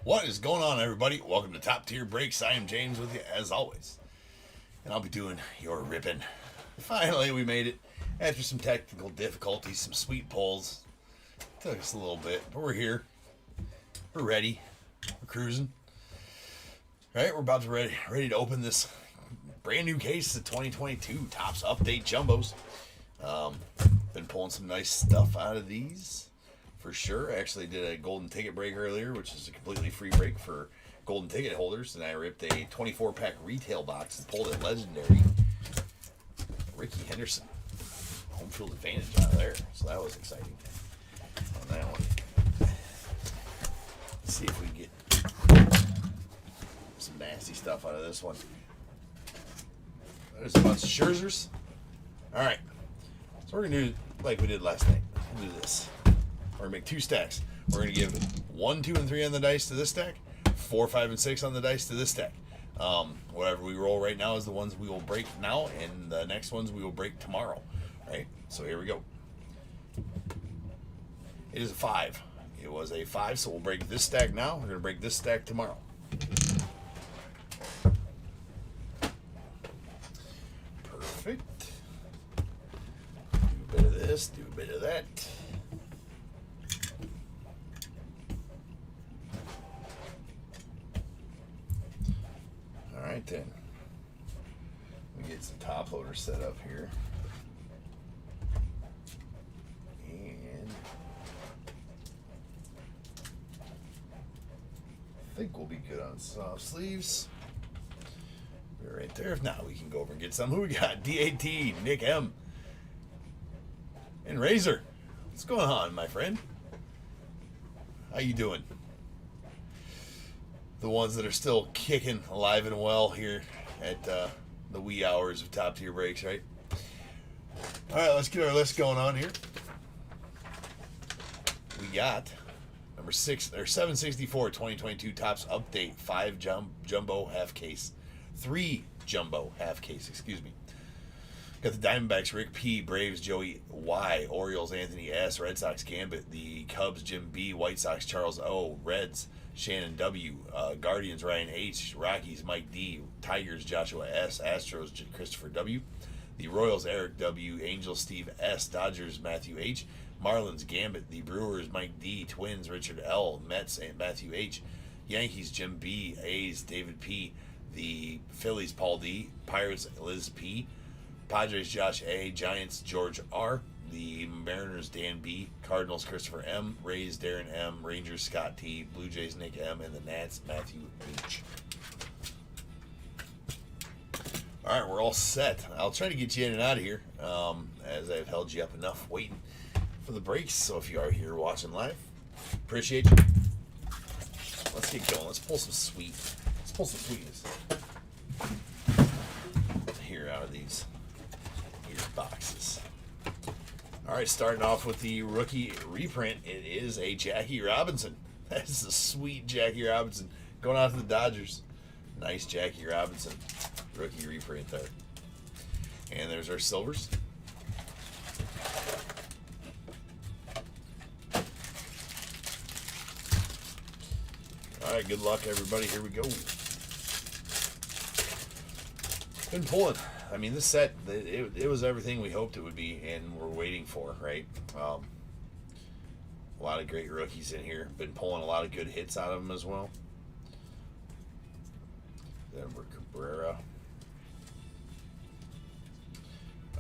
What is going on, everybody? Welcome to Top Tier Breaks. I am James with you, as always. And I'll be doing your ripping. Finally, we made it. After some technical difficulties, some sweet pulls. Took us a little bit, but we're here. We're ready. We're cruising. All right, we're about to ready to open this brand new case of 2022 Topps Update Jumbos. Been pulling some nice stuff out of these. For sure. I actually did a golden ticket break earlier, which is a completely free break for golden ticket holders. And I ripped a 24-pack retail box and pulled a legendary Ricky Henderson home field advantage out of there. So that was exciting on that one. Let's see if we can get some nasty stuff out of this one. There's a bunch of Scherzers. All right. So we're going to do like we did last night. We'll do this. We're going to make two stacks. We're going to give 1, 2, and 3 on the dice to this stack, 4, 5, and 6 on the dice to this stack. Whatever we roll right now is the ones we will break now, and the next ones we will break tomorrow. All right, so here we go. It is a 5. It was a 5, so we'll break this stack now. We're going to break this stack tomorrow. Perfect. Do a bit of this, do a bit of that. Alright then, we get some top loaders set up here, and I think we'll be good on soft sleeves. We're right there. If not, we can go over and get some. Who we got? DAT, Nick M, and Razor. What's going on, my friend? How you doing? The ones that are still kicking alive and well here at the wee hours of Top Tier Breaks, right? All right, let's get our list going on here. We got number 764 2022 Topps Update 5 jumbo half case, 3 jumbo half case. Excuse me. Got the Diamondbacks Rick P, Braves Joey Y, Orioles Anthony S, Red Sox Gambit, the Cubs Jim B, White Sox Charles O, Reds Shannon W, Guardians Ryan H, Rockies Mike D, Tigers Joshua S, Astros Christopher W, the Royals Eric W, Angels Steve S, Dodgers Matthew H, Marlins Gambit, the Brewers Mike D, Twins Richard L, Mets Matthew H, Yankees Jim B, A's David P, the Phillies Paul D, Pirates Liz P, Padres Josh A, Giants George R, the Mariners Dan B, Cardinals Christopher M, Rays Darren M, Rangers Scott T, Blue Jays Nick M, and the Nats Matthew H. All right, we're all set. I'll try to get you in and out of here, as I've held you up enough waiting for the breaks. So if you are here watching live, appreciate you. Let's get going. Let's pull some sweetness here out of these boxes. All right, starting off with the rookie reprint. It is a Jackie Robinson. That is a sweet Jackie Robinson going out to the Dodgers. Nice Jackie Robinson rookie reprint there. And there's our silvers. All right, good luck, everybody. Here we go. Been pulling. I mean, this set, it was everything we hoped it would be, and we're waiting for, right? A lot of great rookies in here. Been pulling a lot of good hits out of them as well. Denver Cabrera.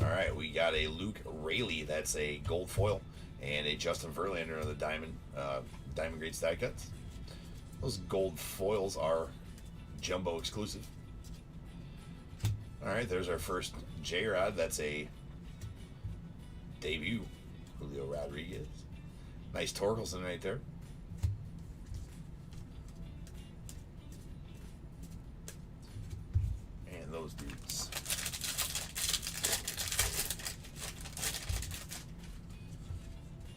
All right, we got a Luke Raley. That's a gold foil, and a Justin Verlander of the Diamond Grade die cuts. Those gold foils are jumbo exclusive. All right, there's our first J-Rod. That's a debut, Julio Rodriguez. Nice Torkelson right there. And those dudes.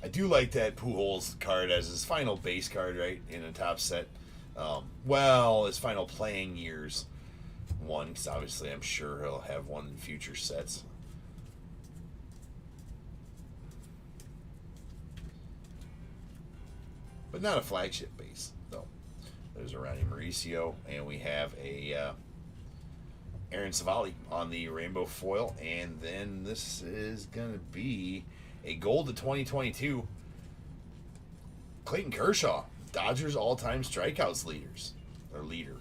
I do like that Pujols card as his final base card, right, in a top set. Well, his final playing years one, because obviously I'm sure he'll have one in future sets. But not a flagship base, though. There's a Ronnie Mauricio, and we have a Aaron Savali on the rainbow foil, and then this is going to be a gold to 2022. Clayton Kershaw, Dodgers all-time strikeouts leader.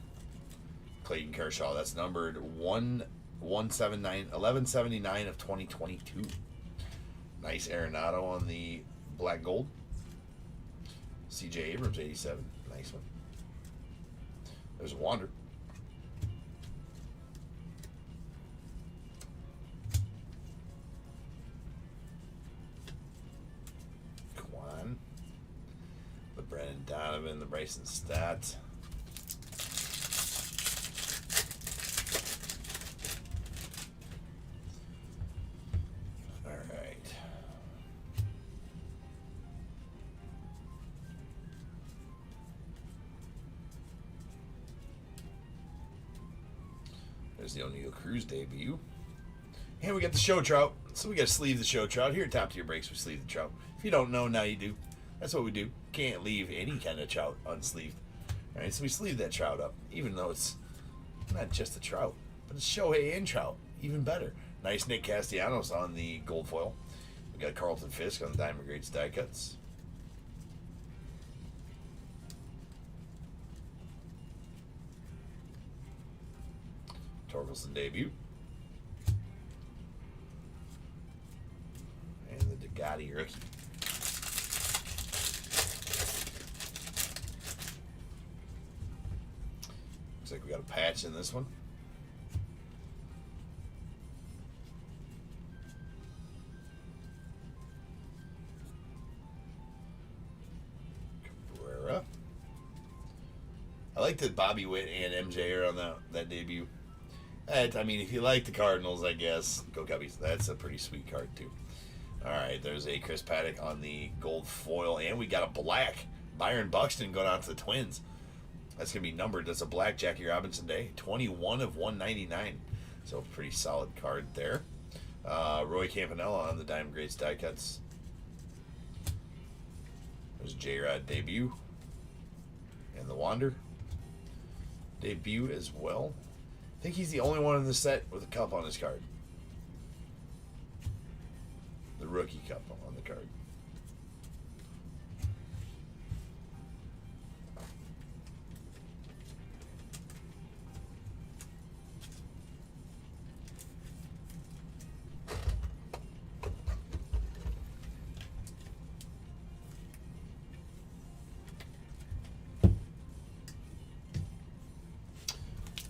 Clayton Kershaw, that's numbered 1179 of 2022. Nice Arenado on the black gold. CJ Abrams 87, nice one. There's a Wander. Kwan. The Brennan Donovan, the Bryson Stott. All right. There's the O'Neal Cruz debut. And we got the show trout. So we got to sleeve the show trout. Here at Top Tier Breaks, we sleeve the trout. If you don't know, now you do. That's what we do. Can't leave any kind of trout unsleeved. All right, so we sleeve that trout up, even though it's not just a trout, but it's Shohei and trout. Even better. Nice Nick Castellanos on the gold foil. We got Carlton Fisk on the Diamond Grades die cuts. Torkelson debut. And the Ducati rookie. Looks like we got a patch in this one. Cabrera. I like that Bobby Witt and MJ are on that debut. I mean, if you like the Cardinals, I guess, go Cubbies. That's a pretty sweet card, too. All right, there's a Chris Paddock on the gold foil, and we got a black Byron Buxton going out to the Twins. That's going to be numbered. That's a black Jackie Robinson Day, 21 of 199. So, pretty solid card there. Roy Campanella on the Diamond Grades die cuts. There's J-Rod debut. And the Wander debut as well. I think he's the only one in the set with a cup on his card. The rookie cup on the card.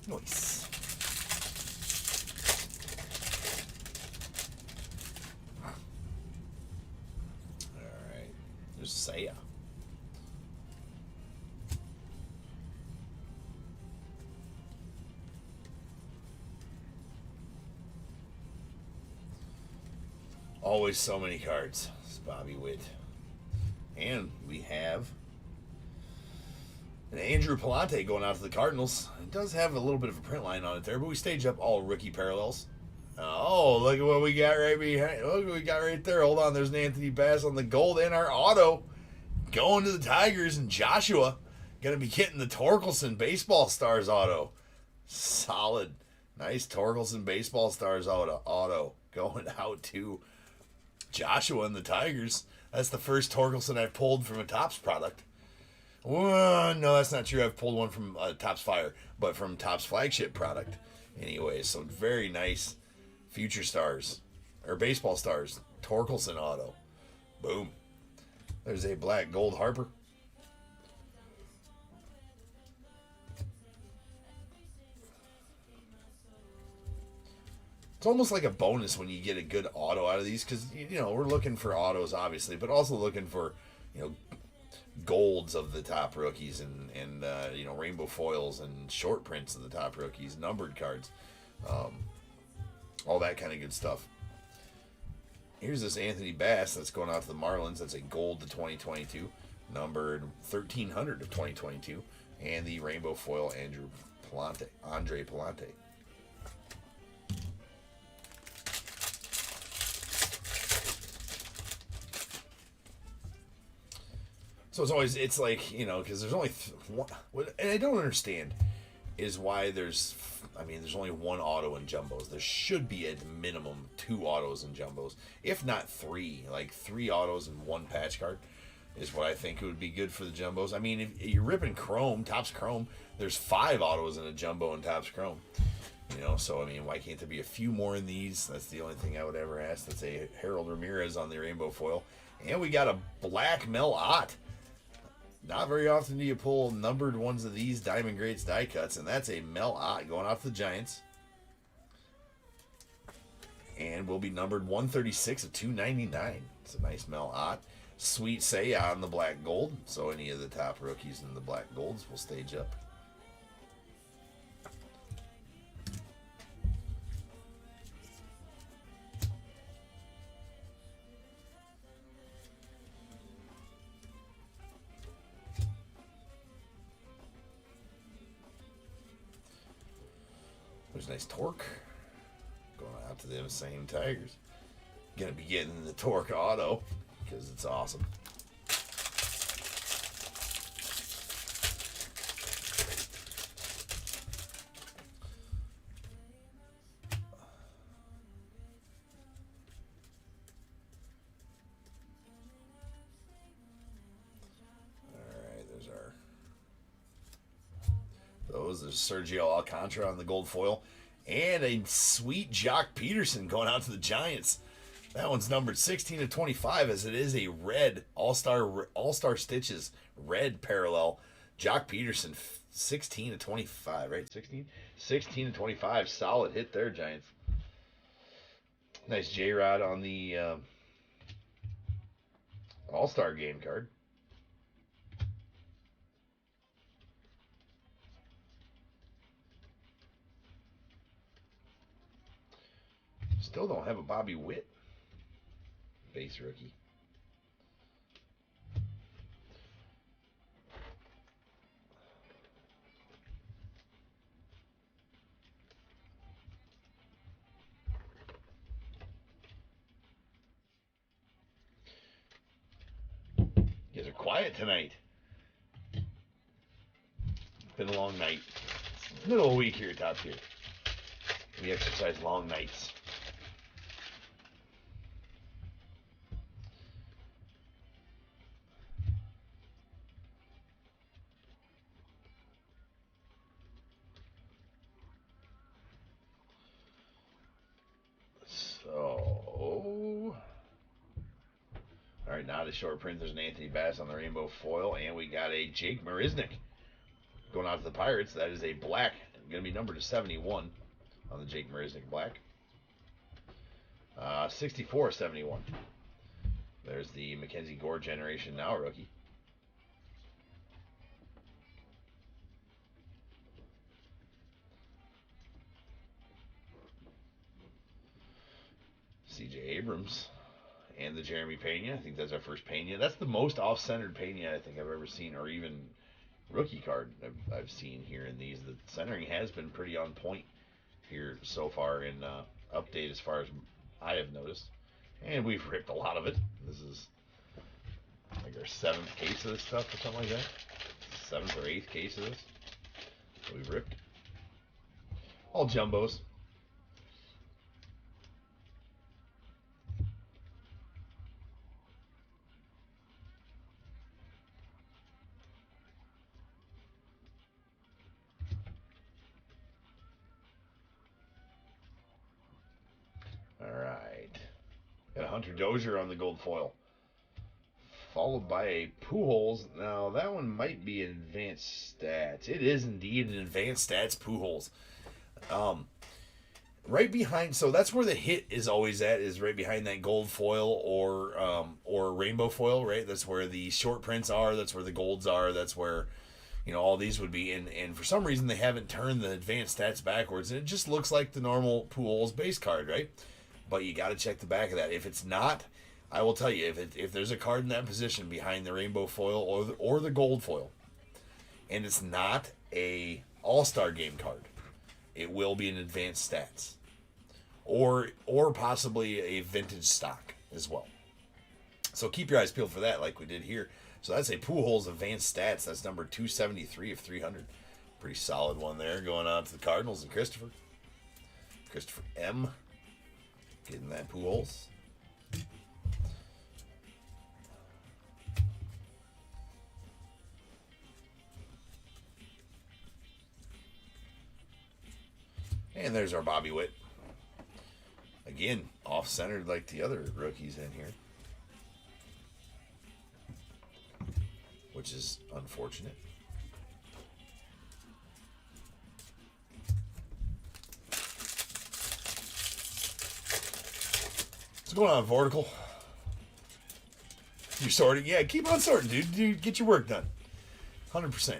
Nice. There's Saya. Always so many cards. It's Bobby Witt. And we have an Andrew Palante going out to the Cardinals. It does have a little bit of a print line on it there, but we stage up all rookie parallels. Oh, look at what we got right behind. Look what we got right there. Hold on. There's an Anthony Bass on the gold and our auto going to the Tigers. And Joshua going to be getting the Torkelson Baseball Stars auto. Solid. Nice Torkelson Baseball Stars auto going out to Joshua and the Tigers. That's the first Torkelson I've pulled from a Topps product. Well, no, that's not true. I've pulled one from Topps Fire, but from Topps flagship product. Anyway, so very nice. Future Stars, or Baseball Stars, Torkelson auto. Boom. There's a black gold Harper. It's almost like a bonus when you get a good auto out of these, because, you know, we're looking for autos, obviously, but also looking for, you know, golds of the top rookies and you know, rainbow foils and short prints of the top rookies, numbered cards. All that kind of good stuff. Here's this Anthony Bass that's going out to the Marlins. That's a gold to 2022, numbered 1300 of 2022, and the rainbow foil Andre Palante. So it's always, it's like, you know, because there's only one, and I don't understand is why there's, I mean, there's only one auto in jumbos. There should be at minimum 2 autos in jumbos, if not 3. Like 3 autos and 1 patch card is what I think would be good for the jumbos. I mean, if you're ripping Chrome, Topps Chrome, there's 5 autos in a jumbo and Topps Chrome. You know, so I mean, why can't there be a few more in these? That's the only thing I would ever ask. That's a Harold Ramirez on the rainbow foil. And we got a black Mel Ott. Not very often do you pull numbered ones of these Diamond Greats die cuts, and that's a Mel Ott going out to the Giants. And will be numbered 136 of 299. It's a nice Mel Ott. Sweet Say on the black gold, so any of the top rookies in the black golds will stage up. There's a nice Torque going out to them same Tigers. Gonna be getting the Torque auto because it's awesome. There's Sergio Alcantara on the gold foil. And a sweet Jock Peterson going out to the Giants. That one's numbered 16 of 25 as it is a red All-Star Stitches red parallel. Jock Peterson 16 of 25, right? 16 of 25. Solid hit there, Giants. Nice J-Rod on the All-Star game card. Still don't have a Bobby Witt base rookie. You guys are quiet tonight. Been a long night. Middle of the week here at Top Tier. We exercise long nights. Alright, not a short print. There's an Anthony Bass on the rainbow foil, and we got a Jake Marisnick going out to the Pirates. That is a black, going to be numbered to 71 on the Jake Marisnick black. 64-71. There's the Mackenzie Gore Generation Now rookie. CJ Abrams and the Jeremy Pena. I think that's our first Pena. That's the most off-centered Pena I think I've ever seen, or even rookie card I've seen here in these. The centering has been pretty on point here so far in update as far as I have noticed. And we've ripped a lot of it. This is like our 7th case of this stuff or something like that. 7th or 8th case of this that we've ripped. All jumbos. Alright. Got a Hunter Dozier on the gold foil. Followed by a Pujols. Now, that one might be an advanced stats. It is indeed an advanced stats Pujols. Right behind, so that's where the hit is always at, is right behind that gold foil or rainbow foil, right? That's where the short prints are. That's where the golds are. That's where, you know, all these would be. And for some reason, they haven't turned the advanced stats backwards. And it just looks like the normal Pujols base card, right? But you got to check the back of that. If it's not, I will tell you, if there's a card in that position behind the rainbow foil or the gold foil, and it's not a all-star game card, it will be an advanced stats, or possibly a vintage stock as well. So keep your eyes peeled for that, like we did here. So that's a Pujols Advanced Stats. That's number 273 of 300. Pretty solid one there. Going on to the Cardinals and Christopher. Christopher M. Getting that Pujols. And there's our Bobby Witt. Again, off-centered like the other rookies in here. Which is unfortunate. What's going on, Vortical? You sorting? Yeah, keep on sorting, dude. Get your work done. 100%.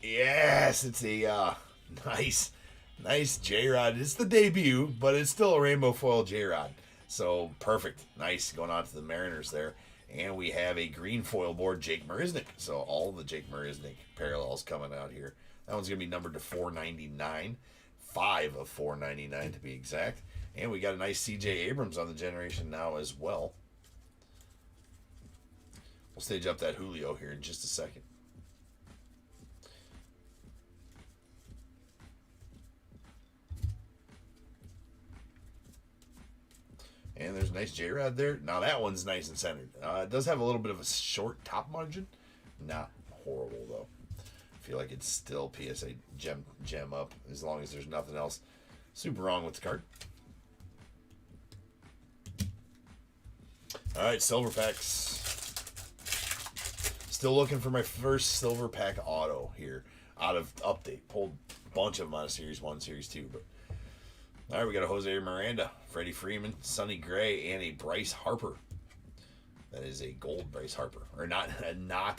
Yes, it's a nice J-Rod. It's the debut, but it's still a rainbow foil J-Rod. So perfect. Nice. Going on to the Mariners there. And we have a green foil board, Jake Marisnick. So all the Jake Marisnick parallels coming out here. That one's going to be numbered to 499. 5 of 499 to be exact. And we got a nice C.J. Abrams on the generation now as well. We'll stage up that Julio here in just a second. And there's a nice J-Rod there. Now that one's nice and centered. It does have a little bit of a short top margin. Not horrible, though. I feel like it's still PSA gem up as long as there's nothing else super wrong with the card. All right, silver packs. Still looking for my first silver pack auto here out of update. Pulled a bunch of them out of Series 1, Series 2, but all right, we got a Jose Miranda, Freddie Freeman, Sonny Gray, and a Bryce Harper. That is a gold Bryce Harper. Or not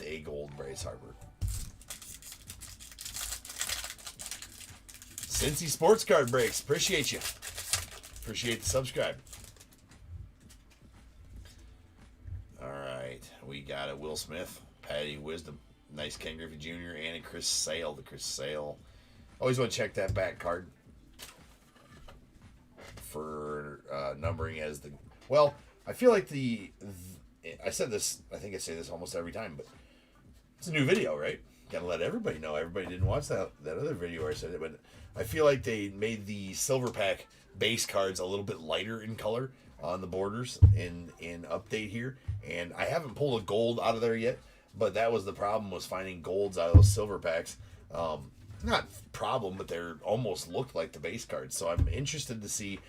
a gold Bryce Harper. Cincy Sports Card Breaks. Appreciate you. Appreciate the subscribe. All right, we got a Will Smith, Patty Wisdom, nice Ken Griffey Jr., and a Chris Sale. The Chris Sale. Always want to check that back card for numbering as the... Well, I feel like I said this, I think I say this almost every time, but it's a new video, right? Gotta let everybody know. Everybody didn't watch that other video where I said it, but I feel like they made the silver pack base cards a little bit lighter in color on the borders in update here, and I haven't pulled a gold out of there yet, but that was the problem, was finding golds out of those silver packs. Not problem, but they're almost looked like the base cards, so I'm interested to see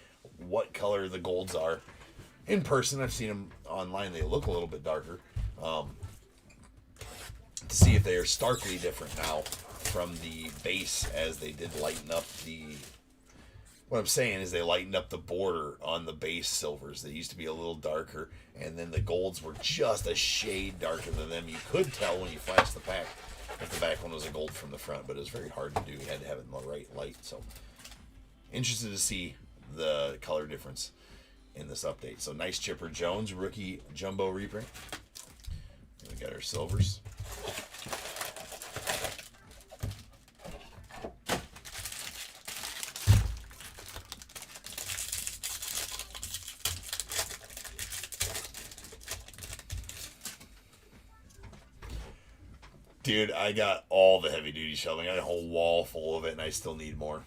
what color the golds are in person. I've seen them online. They look a little bit darker. To see if they are starkly different now from the base, as they did lighten up the... What I'm saying is they lightened up the border on the base silvers. They used to be a little darker, and then the golds were just a shade darker than them. You could tell when you flashed the pack if the back one was a gold from the front, but it was very hard to do. You had to have it in the right light. So interested to see the color difference in this update. So nice Chipper Jones rookie jumbo reprint. And we got our silvers. Dude, I got all the heavy duty shelving. I got a whole wall full of it, and I still need more.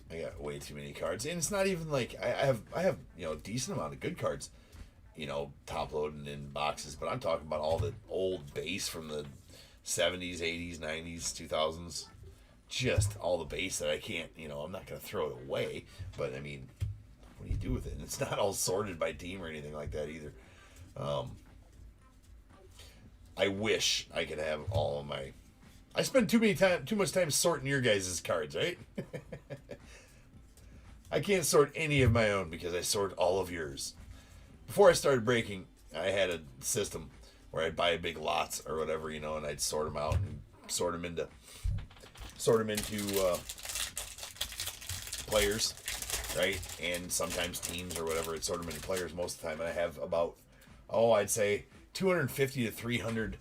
I got way too many cards, and it's not even like I have a decent amount of good cards, top loading in boxes. But I'm talking about all the old base from the 70s, 80s, 90s, 2000s, just all the base that I can't. I'm not gonna throw it away, but I mean, what do you do with it? And it's not all sorted by team or anything like that either. I wish I could have all of my. I spend too much time sorting your guys' cards, right? I can't sort any of my own because I sort all of yours. Before I started breaking, I had a system where I'd buy big lots or whatever, and I'd sort them out and sort them into players, right? And sometimes teams or whatever. It's sort of many players most of the time. And I have about, oh, I'd say 250 to 300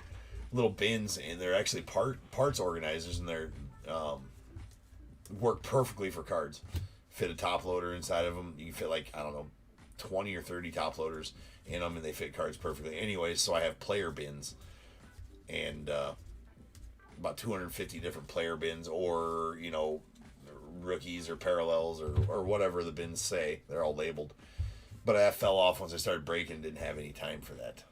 little bins, and they're actually parts organizers, and they're work perfectly for cards. Fit a top loader inside of them. You can fit like, I don't know, 20 or 30 top loaders in them, and they fit cards perfectly. Anyways, so I have player bins, and about 250 different player bins, or rookies or parallels or whatever the bins say. They're all labeled. But I fell off once I started breaking. Didn't have any time for that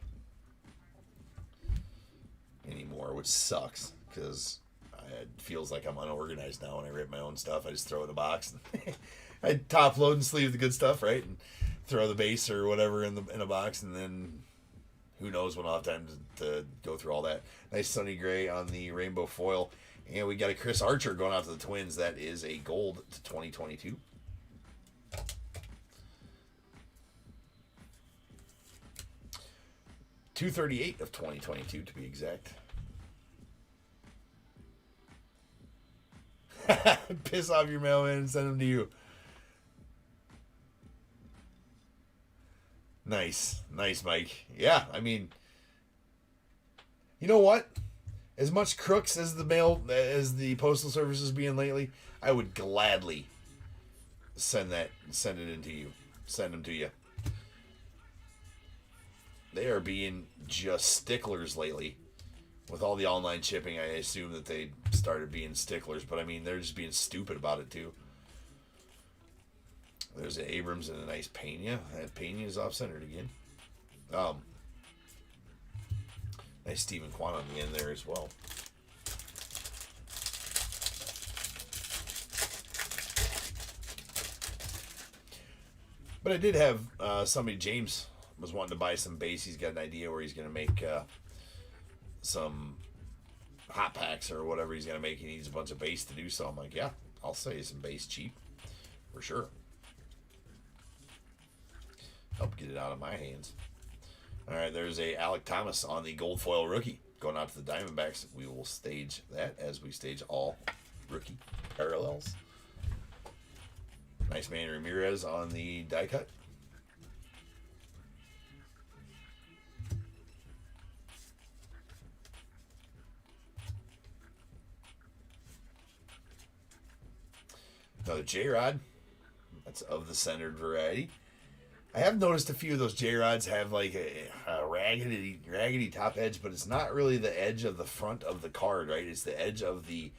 anymore, which sucks because it feels like I'm unorganized now when I rip my own stuff. I just throw it in a box. I top load and sleeve the good stuff, right? And throw the base or whatever in a box, and then who knows when I'll have time to go through all that. Nice sunny gray on the rainbow foil. And we got a Chris Archer going out to the Twins. That is a gold to 2022. .238 of 2022 to be exact. Piss off your mailman and send them to you. Nice, Mike. Yeah, I mean, you know what? As much crooks as the postal service is being lately, I would gladly send them to you. They are being just sticklers lately. With all the online shipping, I assume that they started being sticklers, but I mean, they're just being stupid about it too. There's an Abrams and a nice Pena. That Pena is off-centered again. Nice Stephen Kwan on the end there as well. But I did have somebody, James, was wanting to buy some base. He's got an idea where he's going to make some hot packs or whatever he's going to make. He needs a bunch of base to do so. I'm like, yeah, I'll sell you some base cheap for sure. Help get it out of my hands. All right, there's a Alec Thomas on the gold foil rookie going out to the Diamondbacks. We will stage that as we stage all rookie parallels. Nice Manny Ramirez on the die cut. Another J-Rod. That's of the centered variety. I have noticed a few of those J-Rods have like a raggedy top edge, but it's not really the edge of the front of the card, right? It's the edge of the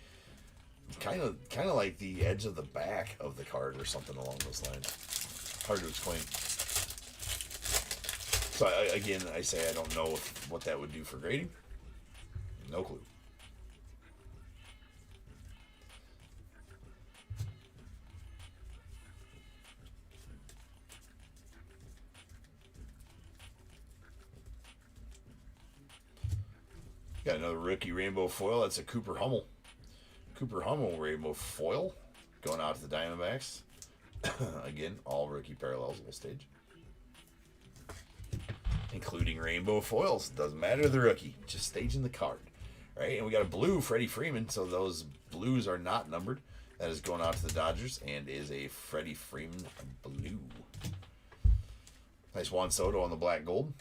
kind of like the edge of the back of the card or something along those lines. Hard to explain. So I say I don't know what that would do for grading. No clue. Got another rookie rainbow foil. That's a Cooper Hummel. Cooper Hummel rainbow foil going out to the Diamondbacks. Again, all rookie parallels will stage. Including rainbow foils. Doesn't matter the rookie. Just staging the card. Right? And we got a blue Freddie Freeman. So those blues are not numbered. That is going out to the Dodgers and is a Freddie Freeman blue. Nice Juan Soto on the black gold.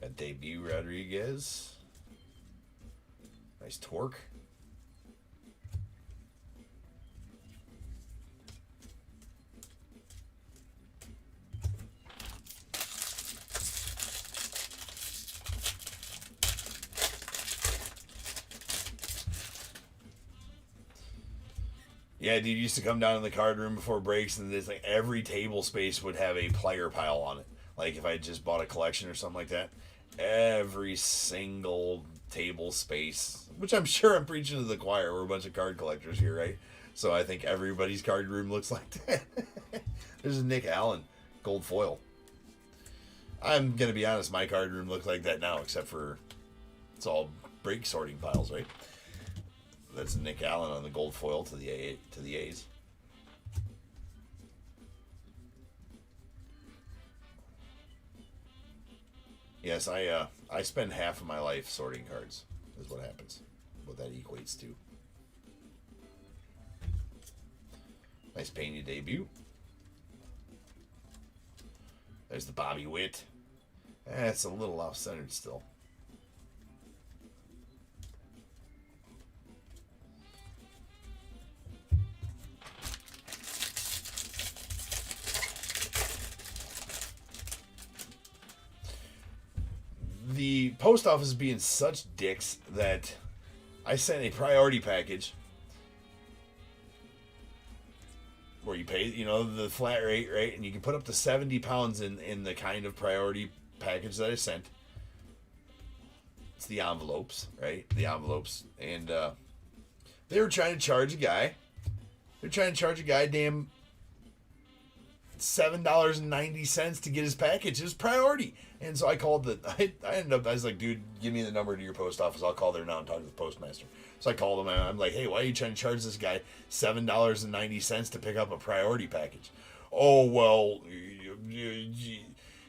Got debut Rodriguez. Nice Torque. Yeah, dude, used to come down in the card room before breaks, and there's like every table space would have a player pile on it. Like if I just bought a collection or something like that, every single table space, which I'm sure I'm preaching to the choir. We're a bunch of card collectors here, right? So I think everybody's card room looks like that. There's a Nick Allen gold foil. I'm going to be honest, my card room looks like that now, except for it's all break sorting piles, right? That's Nick Allen on the gold foil to the A's. Yes, I spend half of my life sorting cards. Is what happens. What that equates to. Nice Pena debut. There's the Bobby Witt. It's a little off-centered still. The post office being such dicks that I sent a priority package where you pay, the flat rate, right? And you can put up to 70 pounds in the kind of priority package that I sent. It's the envelopes, right? The envelopes. And they were trying to charge a guy. They're trying to charge a guy damn $7.90 to get his package. His priority. And so I called I ended up, I was like, dude, give me the number to your post office. I'll call there now and talk to the postmaster. So I called him and I'm like, hey, why are you trying to charge this guy $7.90 to pick up a priority package? Oh, well,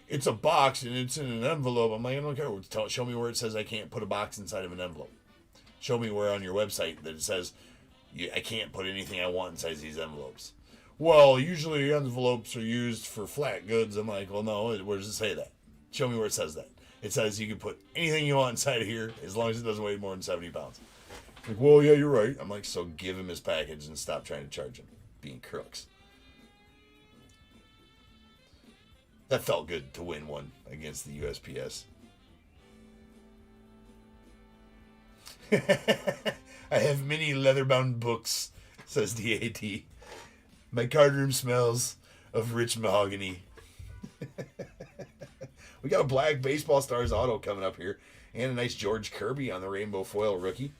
it's a box and it's in an envelope. I'm like, I don't care. Show me where it says I can't put a box inside of an envelope. Show me where on your website that it says I can't put anything I want inside these envelopes. Well, usually envelopes are used for flat goods. I'm like, well, no, where does it say that? Show me where it says that. It says you can put anything you want inside of here as long as it doesn't weigh more than 70 pounds. Like, well, yeah, you're right. I'm like, so give him his package and stop trying to charge him. Being crooks. That felt good to win one against the USPS. I have many leather-bound books, says DAT. My card room smells of rich mahogany. We got a black Baseball Stars auto coming up here. And a nice George Kirby on the Rainbow Foil rookie.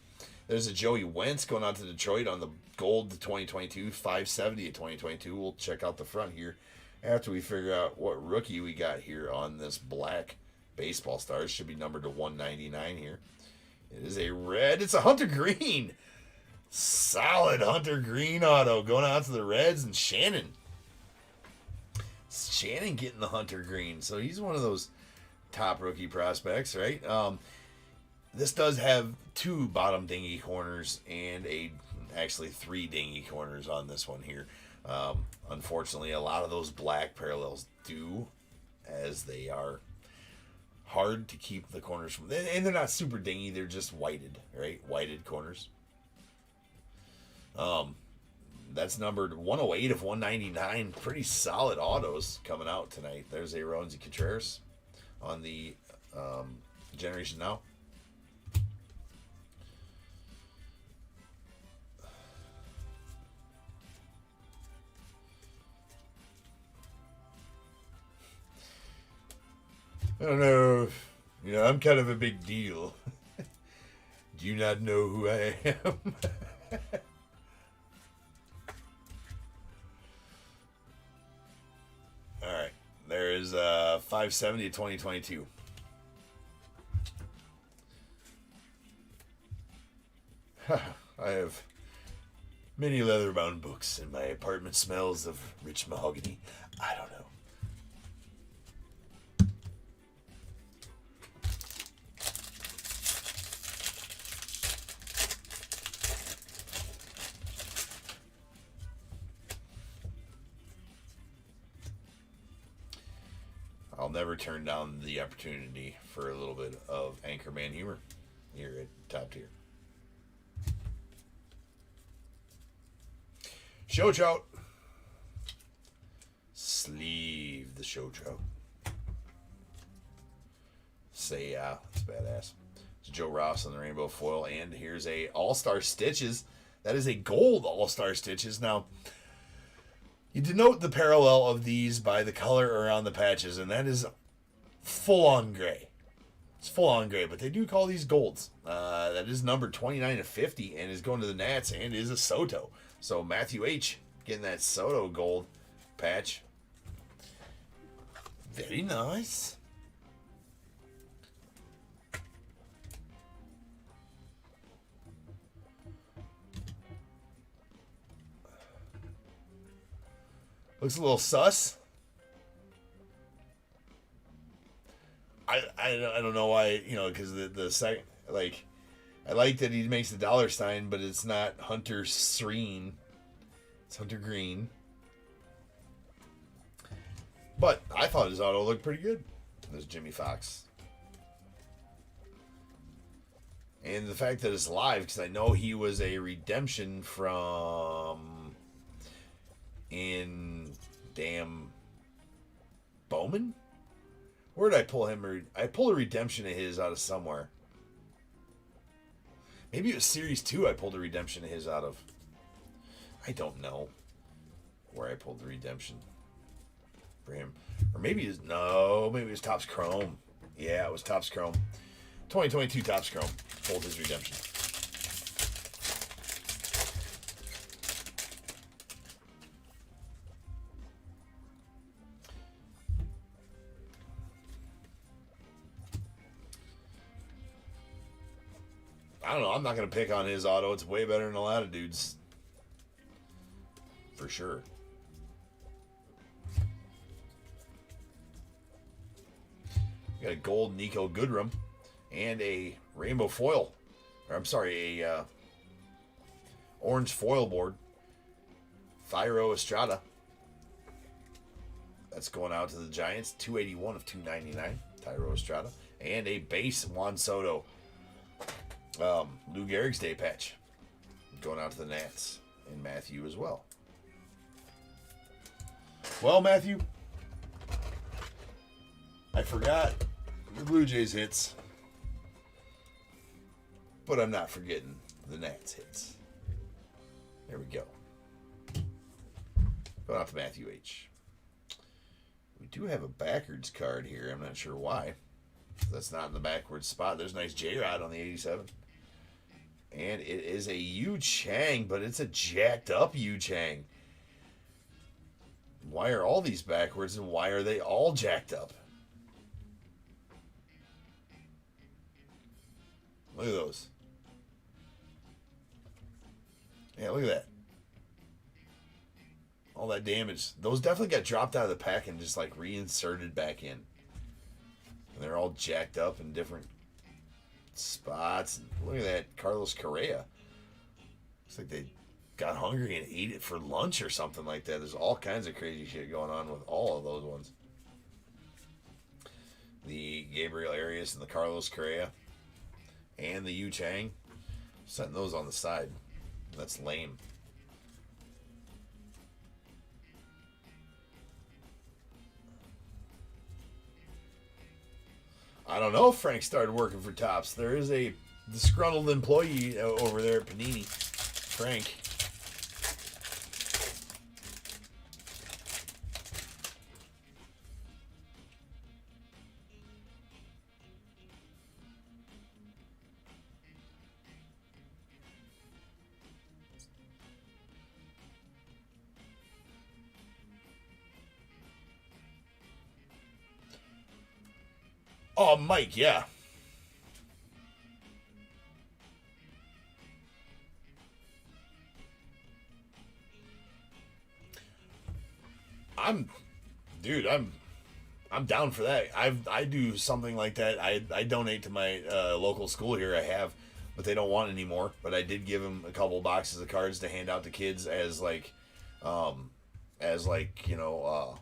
There's a Joey Wentz going out to Detroit on the gold to 2022, 570 at 2022. We'll check out the front here after we figure out what rookie we got here on this black Baseball Stars. Should be numbered to 199 here. It is a red. It's a Hunter Green. Solid Hunter Green auto going out to the Reds and Shannon. Shannon getting the Hunter Green. So he's one of those top rookie prospects, right? This does have two bottom dingy corners and actually three dingy corners on this one here. Unfortunately, a lot of those black parallels do, as they are hard to keep the corners from, and they're not super dingy, they're just whited, right? Whited corners. That's numbered 108 of 199. Pretty solid autos coming out tonight. There's a Roansy Contreras on the Generation Now. I don't know. I'm kind of a big deal. Do you not know who I am? All right. There is 570 2022. I have many leather-bound books, and my apartment smells of rich mahogany. I don't know. I'll never turn down the opportunity for a little bit of Anchorman humor here at Top Tier. Show trout. Sleeve the show trout. Say yeah, it's badass. It's Joe Ross on the Rainbow Foil, and here's a All-Star Stitches. That is a gold All-Star Stitches. Now, you denote the parallel of these by the color around the patches, and that is full-on gray. It's full-on gray, but they do call these golds. That is numbered 29 of 50 and is going to the Nats and is a Soto. So Matthew H. getting that Soto gold patch. Very nice. Looks a little sus. I don't know why, because the second, I like that he makes the dollar sign, but it's not Hunter Green. It's Hunter Green. But I thought his auto looked pretty good. This Jimmy Fox. And the fact that it's live, because I know he was a redemption from in damn Bowman? Where did I pull him? I pulled a redemption of his out of somewhere. Maybe it was Series 2 I pulled a redemption of his out of. I don't know where I pulled the redemption for him. Or maybe it was Topps Chrome. Yeah, it was Topps Chrome. 2022 Topps Chrome. Pulled his redemption. I don't know. I'm not going to pick on his auto. It's way better than a lot of dudes. For sure. We got a gold Nico Goodrum and a rainbow foil. Or I'm sorry, a orange foil board. Thyro Estrada. That's going out to the Giants. 281 of 299. Thyro Estrada. And a base Juan Soto. Lou Gehrig's Day patch. Going out to the Nats. And Matthew as well. Well, Matthew, I forgot the Blue Jays hits. But I'm not forgetting the Nats hits. There we go. Going out to Matthew H. We do have a backwards card here. I'm not sure why. That's not in the backwards spot. There's a nice J-Rod on the 87. And it is a Yu Chang, but it's a jacked up Yu Chang. Why are all these backwards and why are they all jacked up? Look at those. Yeah, look at that. All that damage. Those definitely got dropped out of the pack and just like reinserted back in. And they're all jacked up in different spots. And look at that Carlos Correa. Looks like they got hungry and ate it for lunch or something like that. There's all kinds of crazy shit going on with all of those ones. The Gabriel Arias and the Carlos Correa and the Yu Chang. Setting those on the side. That's lame. I don't know if Frank started working for Topps. There is a disgruntled employee over there at Panini. Frank. Oh, Mike, yeah. I'm down for that. I do something like that. I donate to my local school here. I have, but they don't want anymore. But I did give them a couple boxes of cards to hand out to kids as like you know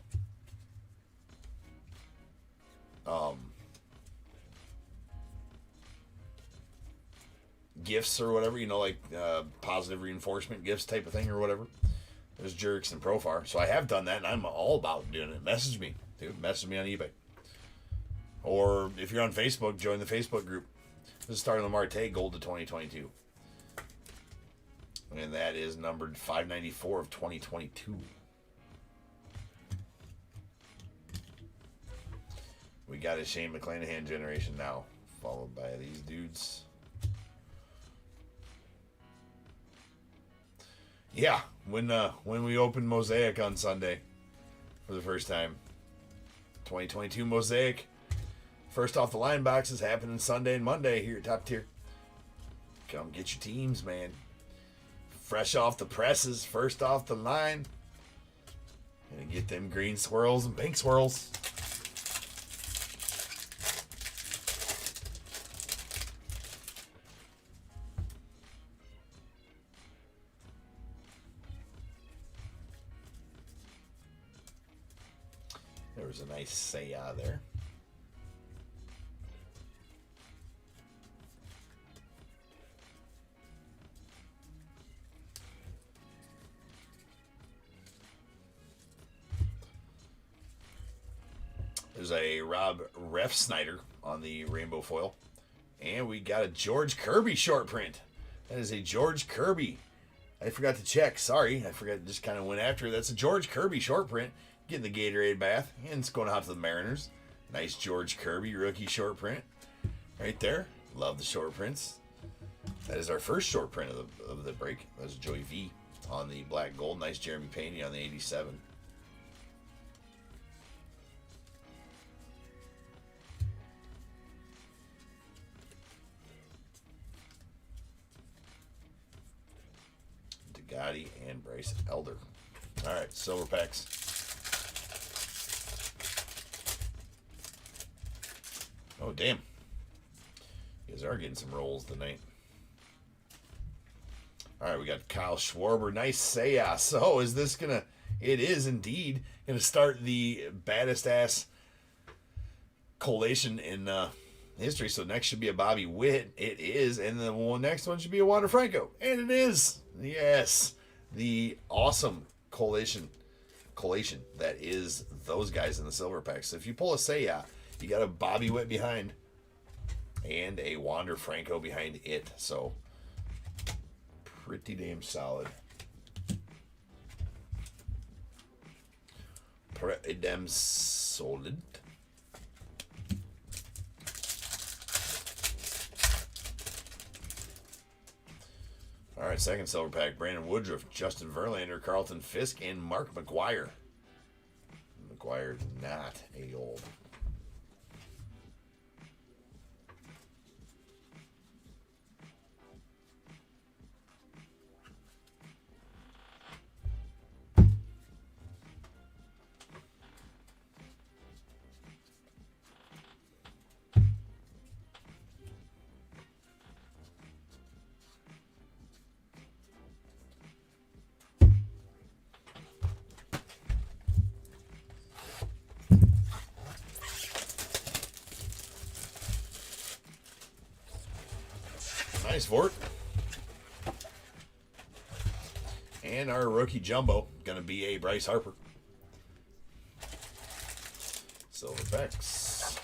gifts or whatever, you know, like positive reinforcement gifts type of thing or whatever. There's Jerks and Profar. So I have done that, and I'm all about doing it. Message me, dude. Message me on eBay. Or if you're on Facebook, join the Facebook group. This is Starling Marte Gold to 2022. And that is numbered 594 of 2022. We got a Shane McClanahan generation now, followed by these dudes. Yeah, when we opened Mosaic on Sunday for the first time. 2022 Mosaic. First off the line boxes happening Sunday and Monday here at Top Tier. Come get your teams, man. Fresh off the presses, first off the line. Gonna get them green swirls and pink swirls. There was a nice Seiya there. There's a Rob Ref Snyder on the rainbow foil. And we got a George Kirby short print. That is a George Kirby. I forgot to check. Sorry. I forgot. Just kind of went after it. That's a George Kirby short print. Getting the Gatorade bath. And it's going out to the Mariners. Nice George Kirby rookie short print. Right there. Love the short prints. That is our first short print of the break. That's Joey V on the black gold. Nice Jeremy Payne on the 87. Gotti and Bryce Elder. All right, silver packs. Oh, damn. You guys are getting some rolls tonight. All right, we got Kyle Schwarber. Nice Seiya. So is this going to... It is indeed going to start the baddest ass collation in history. So next should be a Bobby Witt. It is. And the next one should be a Wander Franco. And it is. Yes, the awesome collation that is those guys in the silver pack. So if you pull a Seiya, you got a Bobby Witt behind and a Wander Franco behind it. So pretty damn solid. Pretty damn solid. All right, second silver pack. Brandon Woodruff, Justin Verlander, Carlton Fisk, and Mark McGwire. McGwire not a gold. Nice Vort. And our rookie jumbo going to be a Bryce Harper. Silver packs.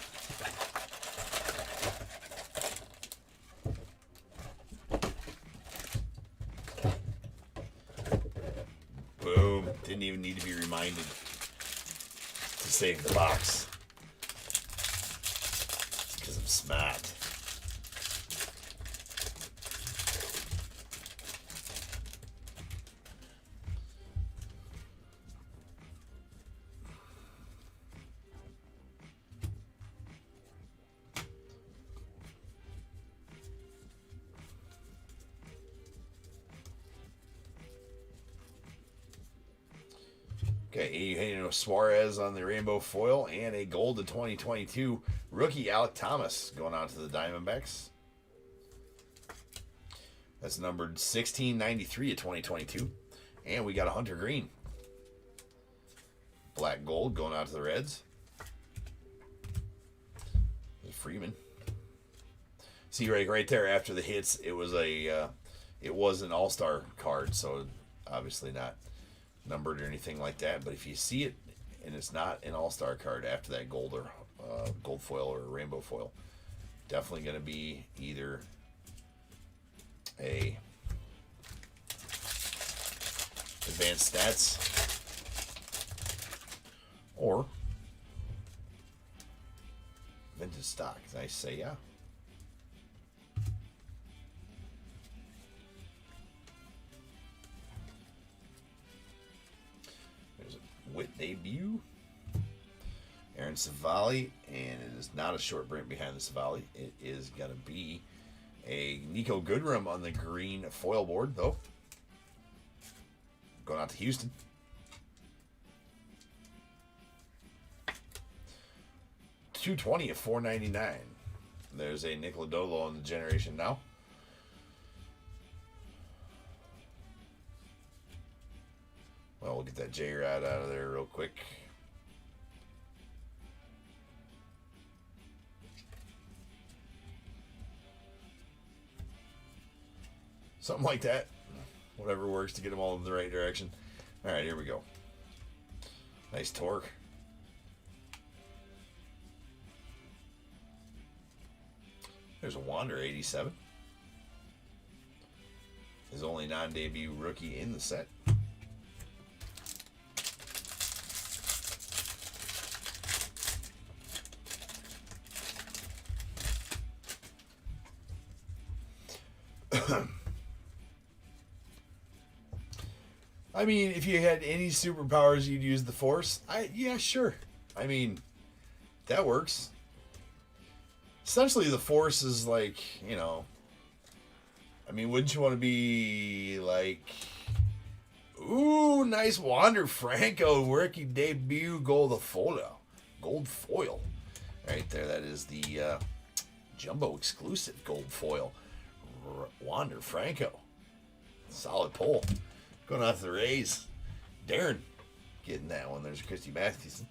Boom. Didn't even need to be reminded to save the box. Because I'm smart. Okay, Eugenio Suarez on the rainbow foil and a gold to 2022 rookie Alek Thomas going out to the Diamondbacks. That's numbered 1693 of 2022. And we got a Hunter Green. Black gold going out to the Reds. Freeman. See right there after the hits, it was an all-star card, so obviously not numbered or anything like that. But if you see it and it's not an all-star card after that gold or gold foil or rainbow foil, definitely going to be either a advanced stats or vintage stock. Nice say, yeah. There's a Witt debut. Aaron Savali, and it is not a short print behind the Savali. It is going to be a Nico Goodrum on the green foil board, though. Going out to Houston. $220 of $4.99. There's a Nick Lodolo on the Generation Now. Well, we'll get that J-Rod out of there real quick. Something like that. Whatever works to get them all in the right direction. All right, here we go. Nice torque. There's a Wander 87. His only non-debut rookie in the set. I mean, if you had any superpowers, you'd use the Force. Yeah, sure. I mean, that works. Essentially, the Force is like, you know, I mean, wouldn't you want to be like, ooh, nice Wander Franco rookie debut gold foil. Gold foil. Right there, that is the jumbo exclusive gold foil. Wander Franco. Solid pull. Going off the Rays. Darren getting that one. There's Christy Mathewson.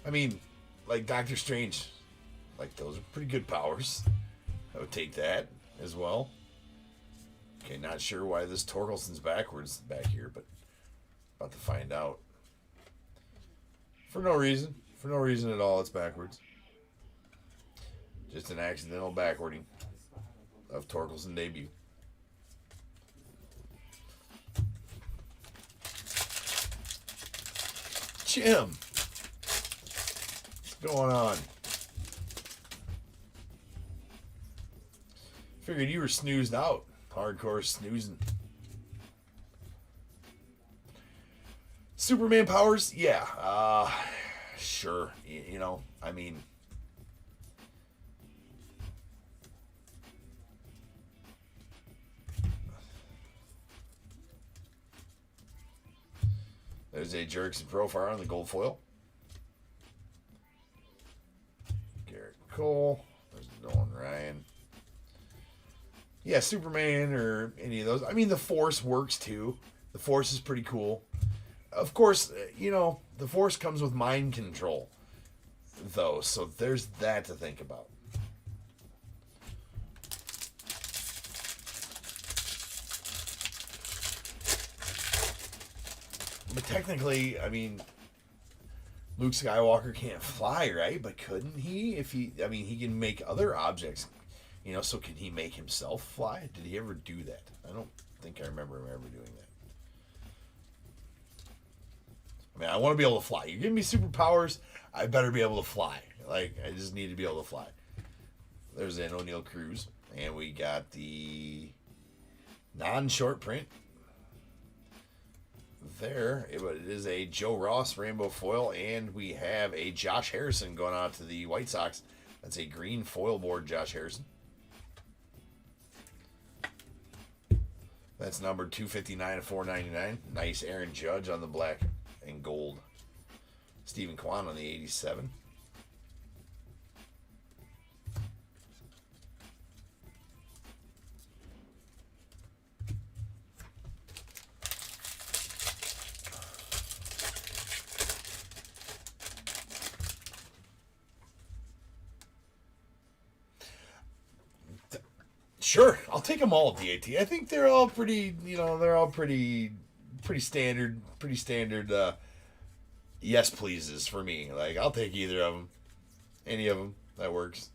I mean, like Doctor Strange. Like, those are pretty good powers. I would take that as well. Okay, not sure why this Torkelson's backwards back here, but about to find out. For no reason. For no reason at all, it's backwards. Just an accidental backwarding of Torkelson debut. Jim, what's going on? Figured you were snoozed out. Hardcore snoozing. Superman powers? Yeah. Sure. You know, I mean, there's a Jerkson profile on the gold foil. Garrett Cole. There's Nolan Ryan. Yeah, Superman or any of those. I mean, the Force works too. The Force is pretty cool. Of course, you know, the Force comes with mind control, though, so there's that to think about. But technically, I mean, Luke Skywalker can't fly, right? But couldn't he? If he, I mean, he can make other objects, you know, so can he make himself fly? Did he ever do that? I don't think I remember him ever doing that. I mean, I want to be able to fly. You give me superpowers, I better be able to fly. Like, I just need to be able to fly. There's an O'Neal Cruz. And we got the non-short print. There. It is a Joe Ross rainbow foil. And we have a Josh Harrison going out to the White Sox. That's a green foil board Josh Harrison. That's numbered 259 to 499. Nice Aaron Judge on the black and gold. Stephen Kwan on the 87. Sure, I'll take them all, DAT. I think they're all pretty, you know, they're all pretty standard, yes pleases for me. Like, I'll take either of them. Any of them. That works.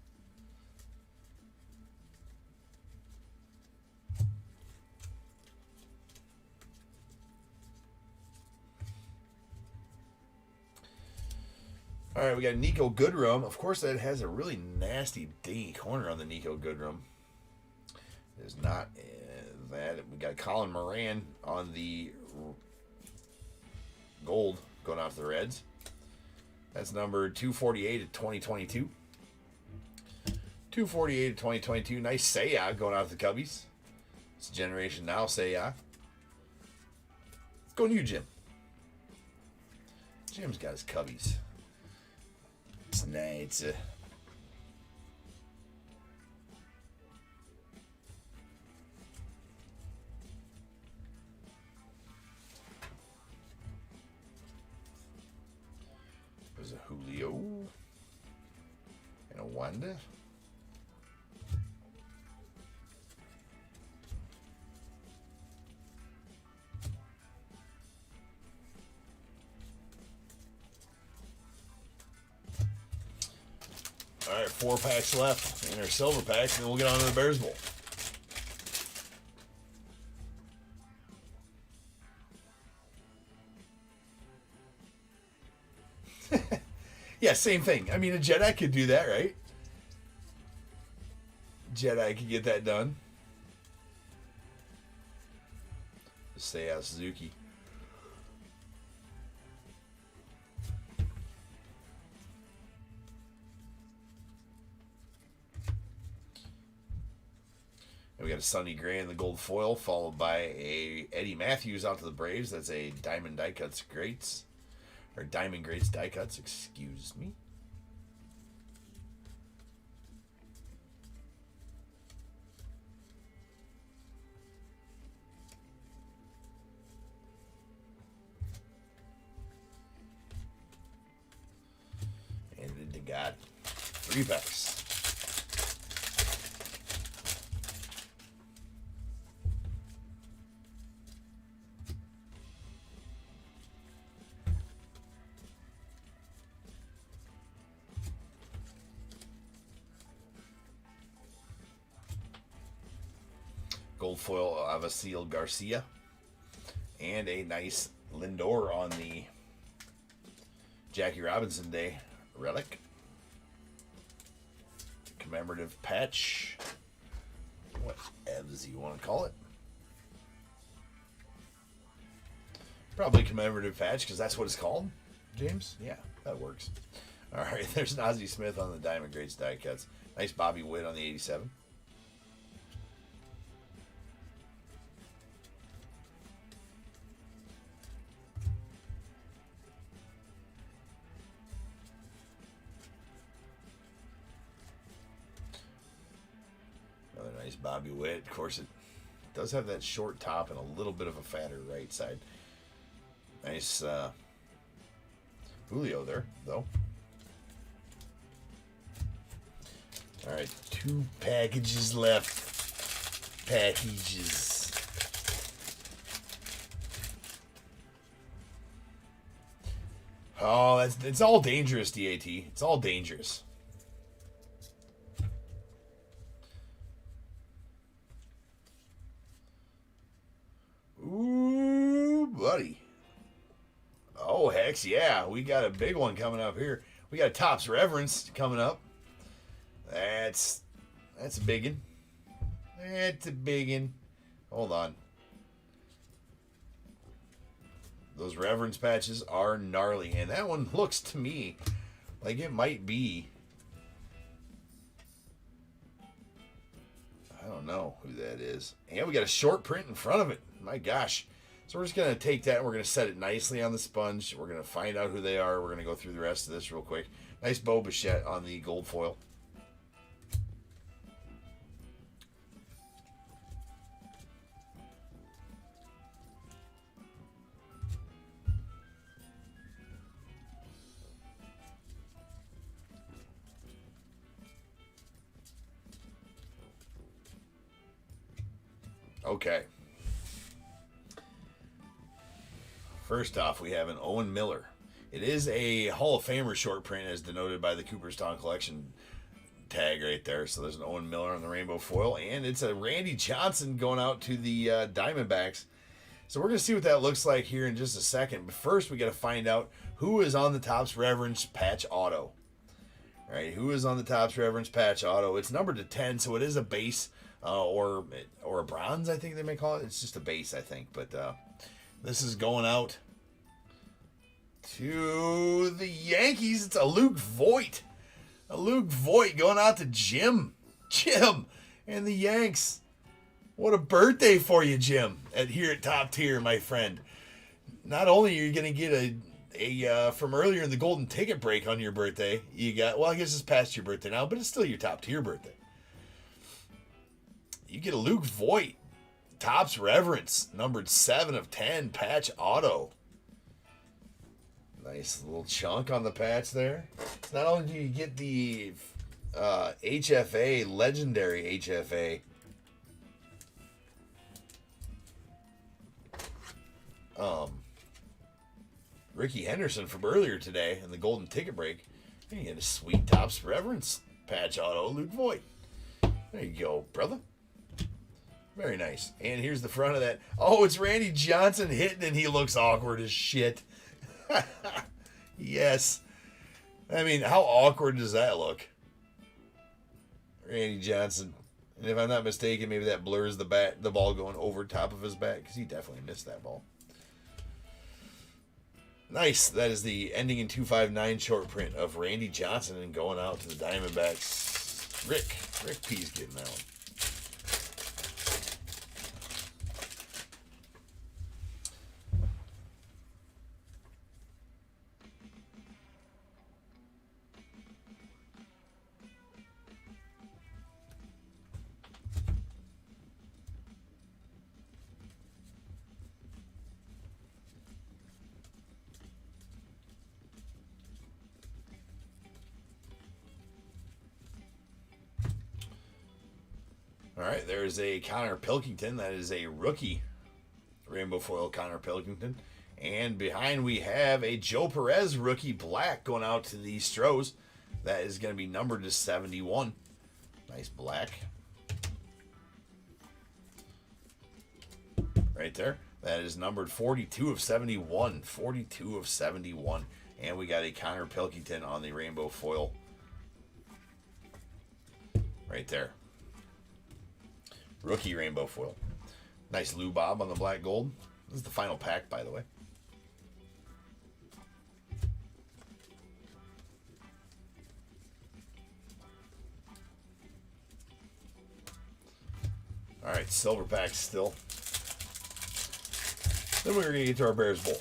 All right, we got Nico Goodrum. Of course, that has a really nasty dingy corner on the Nico Goodrum. There's not that. We got Colin Moran on the gold going off the Reds. That's number 248 of 2022. 248 of 2022. Nice Seiya going off the Cubbies. It's Generation Now Seiya. Let's go to you, Jim. Jim's got his Cubbies. It's nice. There's a Julio. Wanda. All right, 4 packs left in our silver packs, and then we'll get on to the Bears Bowl. Yeah, same thing. I mean, a Jedi could do that, right? Jedi could get that done. Seiya Suzuki. And we got a Sonny Gray in the gold foil, followed by a Eddie Matthews out to the Braves. That's a Diamond Die Cuts Greats. Or Diamond Greats Die Cuts, excuse me. And into God. 3 packs. Gold foil Avacil Garcia. And a nice Lindor on the Jackie Robinson Day relic. Commemorative patch. Whatever you want to call it. Probably commemorative patch because that's what it's called, James? Yeah, that works. All right, there's an Ozzie Smith on the Diamond Greats die cuts. Nice Bobby Witt on the 87. Another nice Bobby Witt. Of course, it does have that short top and a little bit of a fatter right side. Nice Julio there, though. All right, 2 packages left. Packages. Oh, it's all dangerous, DAT. It's all dangerous. Ooh, buddy. Oh, Hex, yeah. We got a big one coming up here. We got a Topps Reverence coming up. That's a biggin. That's a biggin. Hold on. Those Reverence patches are gnarly. And that one looks to me like it might be. I don't know who that is. And we got a short print in front of it. My gosh. So we're just going to take that and we're going to set it nicely on the sponge. We're going to find out who they are. We're going to go through the rest of this real quick. Nice Bo Bichette on the gold foil. Okay. First off, we have an Owen Miller. It is a Hall of Famer short print as denoted by the Cooperstown Collection tag right there. So there's an Owen Miller on the rainbow foil. And it's a Randy Johnson going out to the Diamondbacks. So we're going to see what that looks like here in just a second. But first, we got to find out who is on the Topps Reverence patch auto. All right, who is on the Topps Reverence patch auto? It's numbered to 10, so it is a base. Or a bronze, I think they may call it. It's just a base, I think. But this is going out to the Yankees. It's a Luke Voigt. A Luke Voigt going out to Jim. Jim and the Yanks. What a birthday for you, Jim, here at Top Tier, my friend. Not only are you going to get a from earlier in the golden ticket break on your birthday, you got, well, I guess it's past your birthday now, but it's still your Top Tier birthday. You get a Luke Voigt, Topps Reverence, numbered 7 of 10, patch auto. Nice little chunk on the patch there. Not only do you get the HFA, legendary HFA. Ricky Henderson from earlier today in the Golden Ticket Break. And he had a sweet Topps Reverence patch auto, Luke Voigt. There you go, brother. Very nice. And here's the front of that. Oh, it's Randy Johnson hitting, and he looks awkward as shit. Yes. I mean, how awkward does that look? Randy Johnson. And if I'm not mistaken, maybe that blurs the ball going over top of his bat, because he definitely missed that ball. Nice. That is the ending in 259 short print of Randy Johnson, and going out to the Diamondbacks. Rick P's getting that one. All right, there's a Connor Pilkington. That is a rookie rainbow foil Connor Pilkington. And behind we have a Joe Perez rookie black going out to the Stros. That is going to be numbered to 71. Nice black. Right there. That is numbered 42 of 71. 42 of 71. And we got a Connor Pilkington on the rainbow foil. Right there. Rookie rainbow foil. Nice Lou Bob on the black gold. This is the final pack, by the way. All right, silver packs still. Then we're going to get to our Bears Bowl.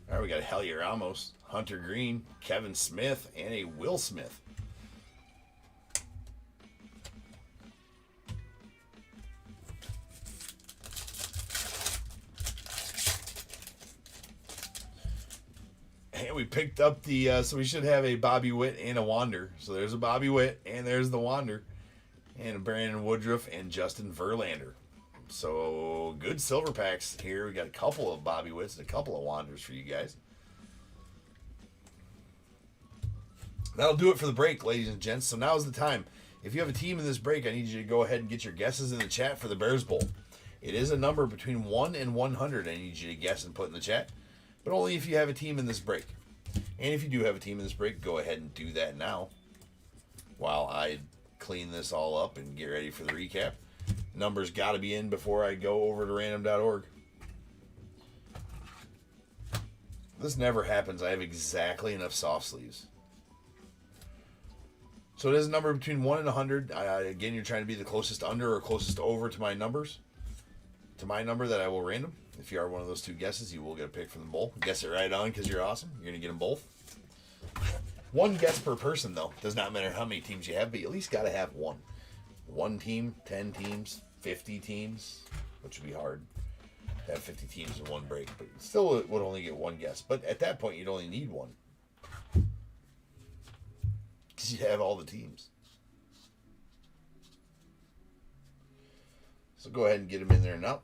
All right, we got Helier Ramos, Hunter Green, Kevin Smith, and a Will Smith. And we picked up the, so we should have a Bobby Witt and a Wander. So there's a Bobby Witt, and there's the Wander. And a Brandon Woodruff and Justin Verlander. So good silver packs here. We got a couple of Bobby Witts and a couple of Wanders for you guys. That'll do it for the break, ladies and gents. So now's the time. If you have a team in this break, I need you to go ahead and get your guesses in the chat for the Bears Bowl. It is a number between 1 and 100 I need you to guess and put in the chat. But only if you have a team in this break. And if you do have a team in this break, go ahead and do that now. While I clean this all up and get ready for the recap. Numbers got to be in before I go over to random.org. This never happens. I have exactly enough soft sleeves. So it is a number between 1 and 100. Again, you're trying to be the closest under or closest over to my numbers. To my number that I will random. If you are one of those two guesses, you will get a pick from the bowl. Guess it right on because you're awesome. You're going to get them both. One guess per person, though. Does not matter how many teams you have, but you at least got to have one. One team, 10 teams, 50 teams, which would be hard to have 50 teams in one break. But still would only get one guess. But at that point, you'd only need one. Because you have all the teams. So go ahead and get them in there now.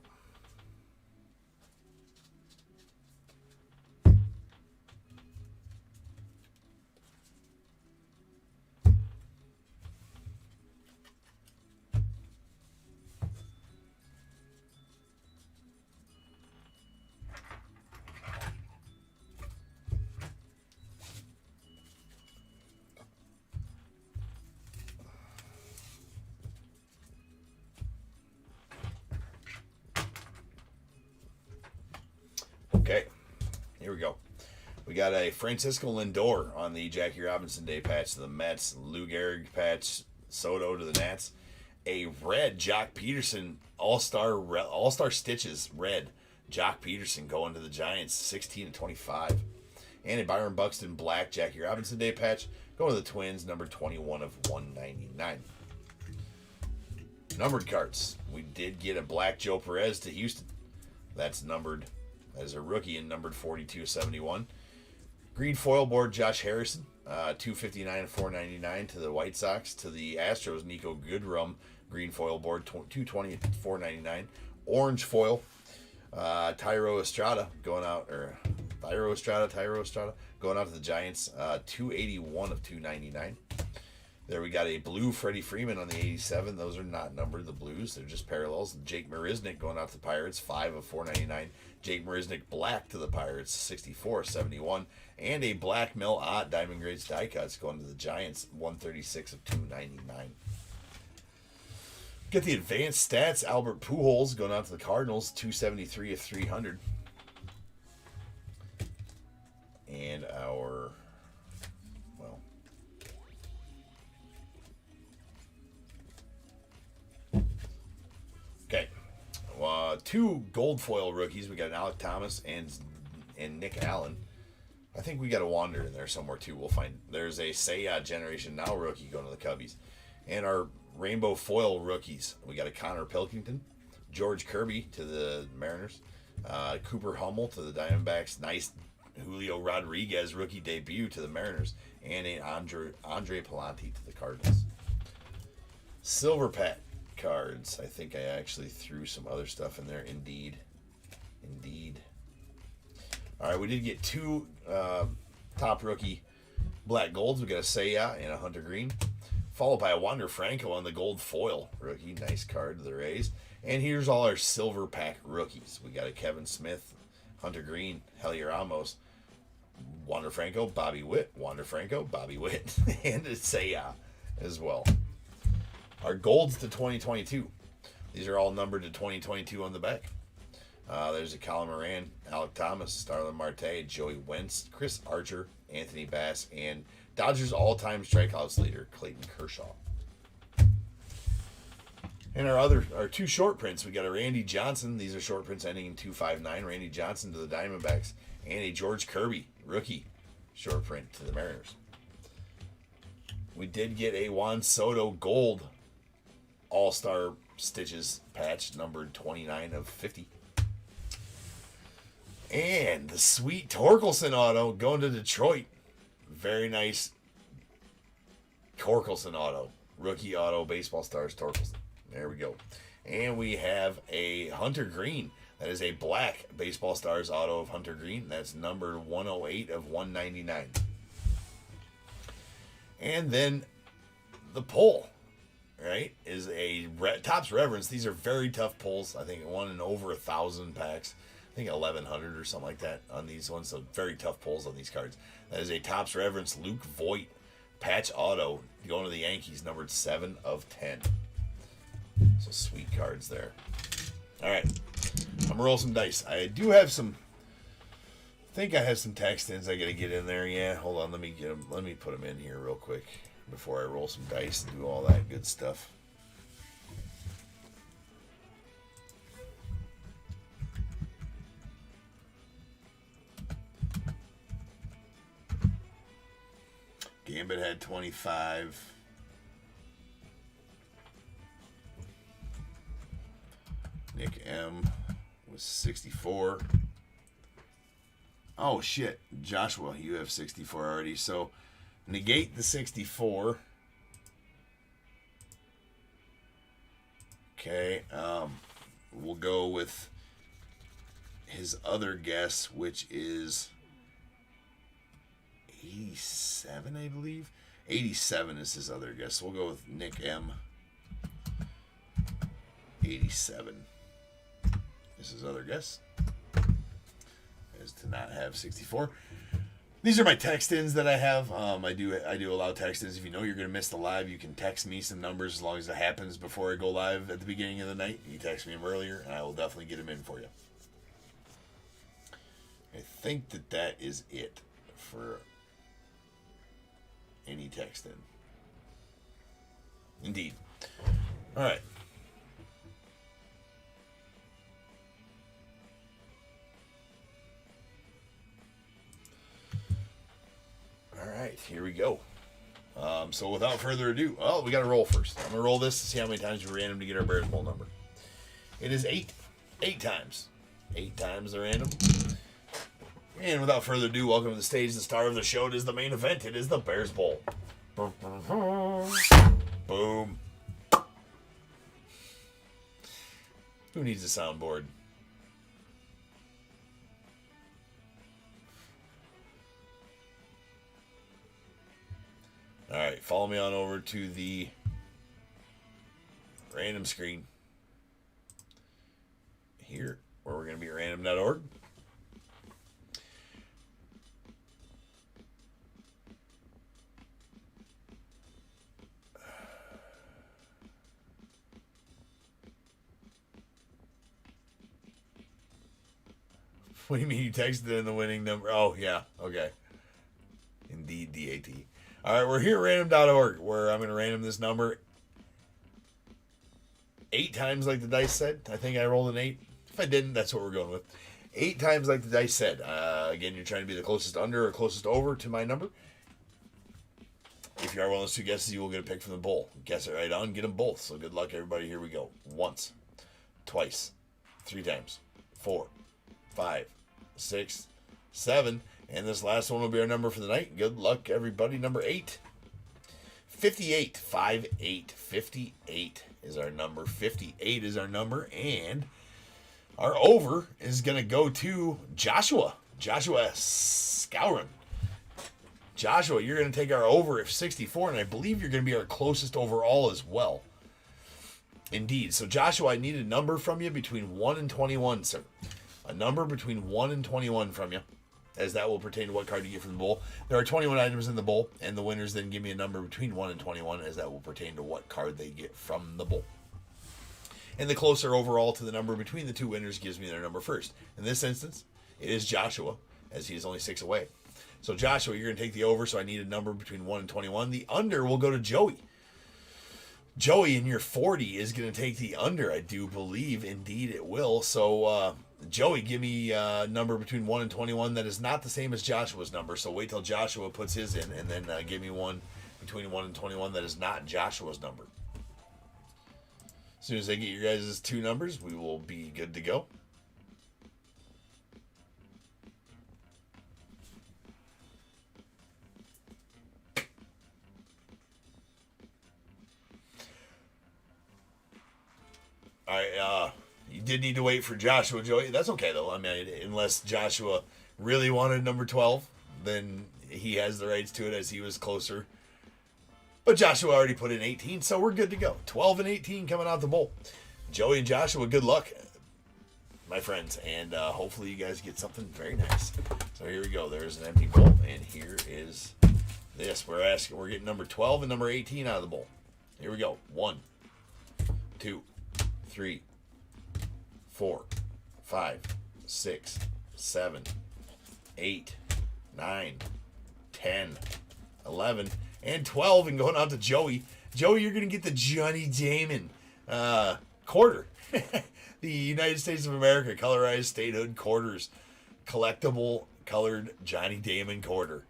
Okay, here we go. We got a Francisco Lindor on the Jackie Robinson Day patch to the Mets. Lou Gehrig patch, Soto to the Nats. A red Jock Peterson All-Star Stitches red Jock Peterson going to the Giants, 16/25. And a Byron Buxton black Jackie Robinson Day patch going to the Twins, number 21 of 199. Numbered cards. We did get a black Joe Perez to Houston. That's numbered as a rookie and numbered 42/71. Green foil board, Josh Harrison, 259 and 499 to the White Sox. To the Astros, Nico Goodrum, green foil board, 220 and 499. Orange foil, Tyro Estrada going out, or Tyro Estrada going out to the Giants, 281 of 299. There we got a blue Freddie Freeman on the 87. Those are not numbered, the blues. They're just parallels. Jake Marisnick going out to the Pirates, 5 of 499. Jake Marisnick black to the Pirates, 64 71. And a black mill Diamond Grades die cuts going to the Giants, 136 of 299. Get the advanced stats. Albert Pujols going out to the Cardinals, 273 of 300. And our, well, okay. Two gold foil rookies. We got an Alec Thomas and Nick Allen. I think we got a Wander in there somewhere too. We'll find. There's a Seiya Generation Now rookie going to the Cubbies. And our rainbow foil rookies. We got a Connor Pilkington, George Kirby to the Mariners, Cooper Hummel to the Diamondbacks. Nice Julio Rodriguez rookie debut to the Mariners, and an Andre Palante to the Cardinals. Silver pack cards. I think I actually threw some other stuff in there. Indeed. All right, we did get two top rookie black golds. We got a Seiya and a Hunter Green, followed by a Wander Franco on the gold foil rookie. Nice card to the Rays. And here's all our silver pack rookies. We got a Kevin Smith, Hunter Green, Helier Ramos, Wander Franco, Bobby Witt, Wander Franco, Bobby Witt, and a Seiya as well. Our golds to 2022. These are all numbered to 2022 on the back. There's a Colin Moran, Alec Thomas, Starlin Marte, Joey Wentz, Chris Archer, Anthony Bass, and Dodgers all-time strikeouts leader, Clayton Kershaw. And our two short prints, we got a Randy Johnson. These are short prints ending in 259. Randy Johnson to the Diamondbacks, and a George Kirby rookie short print to the Mariners. We did get a Juan Soto gold All-Star Stitches patch, numbered 29 of 50. And the sweet Torkelson auto going to Detroit. Very nice Torkelson auto. Rookie auto, Baseball Stars Torkelson. There we go. And we have a Hunter Green. That is a black Baseball Stars auto of Hunter Green. That's numbered 108 of 199. And then the pull, right, is a Topps Reverence. These are very tough pulls. I think one in over 1,000 packs. I think 1,100 or something like that on these ones. So very tough pulls on these cards. That is a Topps Reverence Luke Voit patch auto going to the Yankees, numbered 7 of 10. So sweet cards there. All right, I'm gonna roll some dice. I do have some. I think I have some text ins I gotta get in there. Yeah, hold on. Let me get them. Let me put them in here real quick before I roll some dice and do all that good stuff. Gambit had 25. Nick M was 64. Oh, shit. Joshua, you have 64 already. So, negate the 64. Okay. We'll go with his other guess, which is 87, I believe. 87 is his other guess. So we'll go with Nick M. 87 is his other guess. Is to not have 64. These are my text-ins that I have. I do allow text-ins. If you know you're going to miss the live, you can text me some numbers as long as it happens before I go live at the beginning of the night. You text me them earlier, and I will definitely get them in for you. I think that is it for any text in. Indeed. All right. All right, here we go. So without further ado, we got to roll first. I'm going to roll this to see how many times we random to get our Bears Bowl number. It is 8. 8 times. 8 times the random. And without further ado, welcome to the stage, the star of the show. It is the main event. It is the Bears Bowl. Boom. Who needs a soundboard? All right, follow me on over to the random screen here, where we're going to be at random.org. What do you mean you texted in the winning number? Oh, yeah. Okay. Indeed, DAT. All right, we're here at random.org, where I'm going to random this number 8 times like the dice said. I think I rolled an 8. If I didn't, that's what we're going with. 8 times like the dice said. Again, you're trying to be the closest under or closest over to my number. If you are one of those 2 guesses, you will get a pick from the bowl. Guess it right on, get them both. So good luck, everybody. Here we go. Once, twice, 3 times, 4, 5, 6, 7, and this last one will be our number for the night. Good luck, everybody. Number 8. 58. 5-8. 58 is our number. 58 is our number. And our over is going to go to Joshua. Joshua Scourin. Joshua, you're going to take our over at 64, and I believe you're going to be our closest overall as well. Indeed. So, Joshua, I need a number from you between 1 and 21, sir. A number between 1 and 21 from you, as that will pertain to what card you get from the bowl. There are 21 items in the bowl, and the winners then give me a number between 1 and 21, as that will pertain to what card they get from the bowl. And the closer overall to the number between the 2 winners gives me their number first. In this instance, it is Joshua, as he is only 6 away. So, Joshua, you're going to take the over, so I need a number between 1 and 21. The under will go to Joey. Joey, in your 40, is going to take the under, I do believe. Indeed, it will. So, Joey, give me a number between 1 and 21 that is not the same as Joshua's number. So wait till Joshua puts his in, and then give me one between 1 and 21 that is not Joshua's number. As soon as I get your guys' 2 numbers, we will be good to go. All right, you did need to wait for Joshua, Joey. That's okay, though. I mean, unless Joshua really wanted number 12, then he has the rights to it as he was closer. But Joshua already put in 18, so we're good to go. 12 and 18 coming out the bowl. Joey and Joshua, good luck, my friends. And hopefully you guys get something very nice. So here we go. There's an empty bowl, and here is this. We're getting number 12 and number 18 out of the bowl. Here we go. 1, 2, 3, 4, 5, 6, 7, 8, 9, 10, 11, and 12. And going out to Joey. Joey, you're going to get the Johnny Damon quarter. The United States of America colorized statehood quarters. Collectible colored Johnny Damon quarter.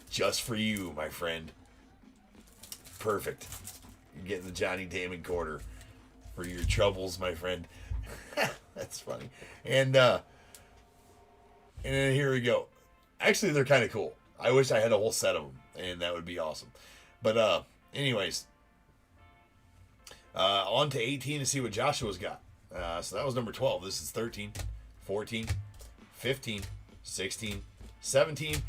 Just for you, my friend. Perfect. You're getting the Johnny Damon quarter for your troubles, my friend. That's funny. And then here we go. Actually, they're kind of cool. I wish I had a whole set of them, and that would be awesome. But anyways, on to 18 to see what Joshua's got. So that was number 12. This is 13, 14, 15, 16, 17,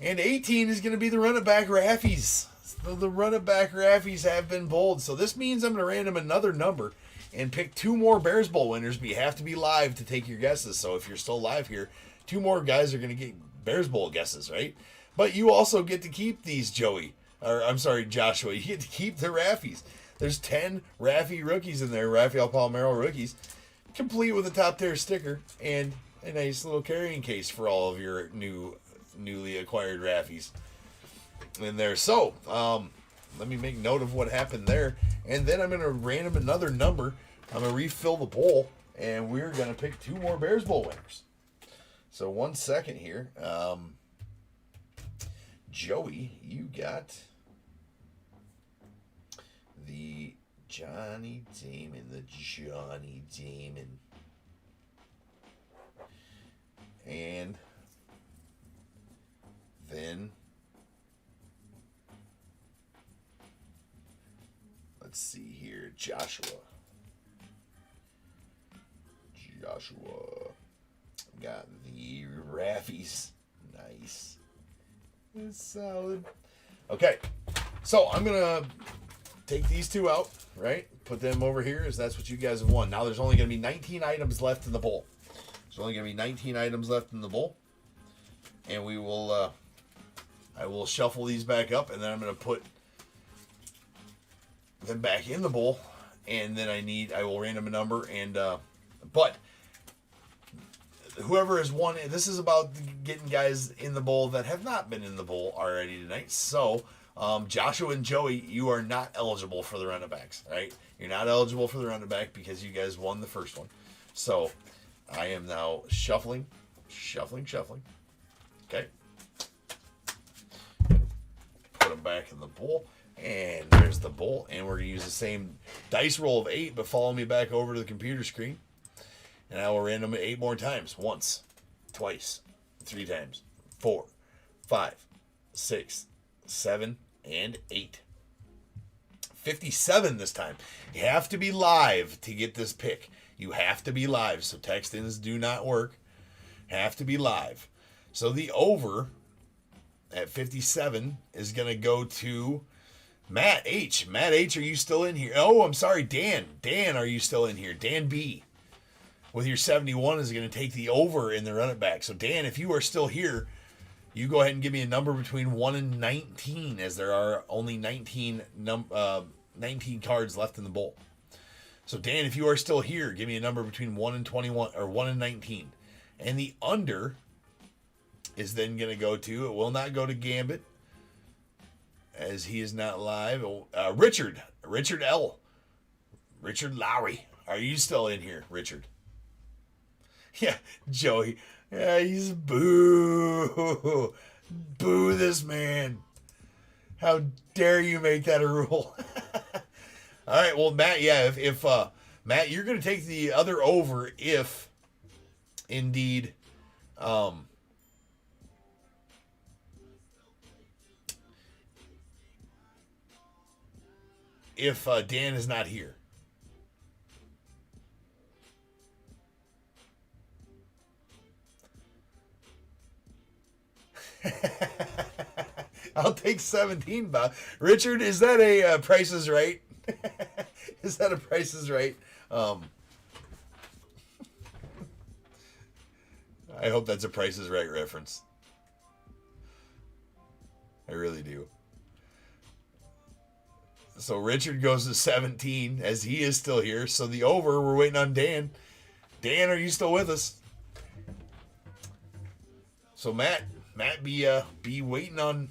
and 18 is going to be the run-it-back Raffies. The run-it-back Raffies have been bold. So this means I'm going to random another number and pick 2 more Bears Bowl winners, but you have to be live to take your guesses. So if you're still live here, 2 more guys are going to get Bears Bowl guesses, right? But you also get to keep these, Joey. Or, I'm sorry, Joshua. You get to keep the Raffies. There's 10 Raffy rookies in there, Rafael Palmeiro rookies, complete with a top-tier sticker and a nice little carrying case for all of your newly acquired Raffies in there. So, let me make note of what happened there. And then I'm going to random another number. I'm going to refill the bowl, and we're going to pick 2 more Bears Bowl winners. So, 1 second here. Joey, you got the Johnny Damon. And Joshua. Got the Raffies. Nice. It's solid. Okay. So I'm going to take these two out, right? Put them over here as that's what you guys have won. Now there's only going to be 19 items left in the bowl. There's only going to be 19 items left in the bowl. And we will, I will shuffle these back up, and then I'm going to put them back in the bowl. And then I will random a number, and, but whoever has won, this is about getting guys in the bowl that have not been in the bowl already tonight. So, Joshua and Joey, you are not eligible for the run-it-backs, right? You're not eligible for the run-it-back because you guys won the first one. So, I am now shuffling. Okay. Put them back in the bowl. And there's the bowl. And we're going to use the same dice roll of 8, but follow me back over to the computer screen. And I will random it 8 more times. Once, twice, 3 times, 4, 5, 6, 7, and 8. 57 this time. You have to be live to get this pick. You have to be live. So text-ins do not work. Have to be live. So the over at 57 is going to go to Matt H. Matt H, are you still in here? Oh, I'm sorry, Dan. Dan, are you still in here? Dan B, with your 71, is going to take the over in the run it back. So, Dan, if you are still here, you go ahead and give me a number between 1 and 19, as there are only 19 cards left in the bowl. So, Dan, if you are still here, give me a number between 1 and 21, or 1 and 19. And the under is then going to go to, it will not go to Gambit, as he is not live. Richard L. Richard Lowry. Are you still in here, Richard? Yeah, Joey. Yeah, he's boo. Boo this man. How dare you make that a rule? All right, well, Matt, yeah, if Matt, you're going to take the other over if indeed if Dan is not here. I'll take 17, Bob. Richard, is that a Price is Right? Is that a Price is Right? I hope that's a Price is Right reference. I really do. So Richard goes to 17, as he is still here. So the over, we're waiting on Dan. Dan, are you still with us? So Matt, be waiting on.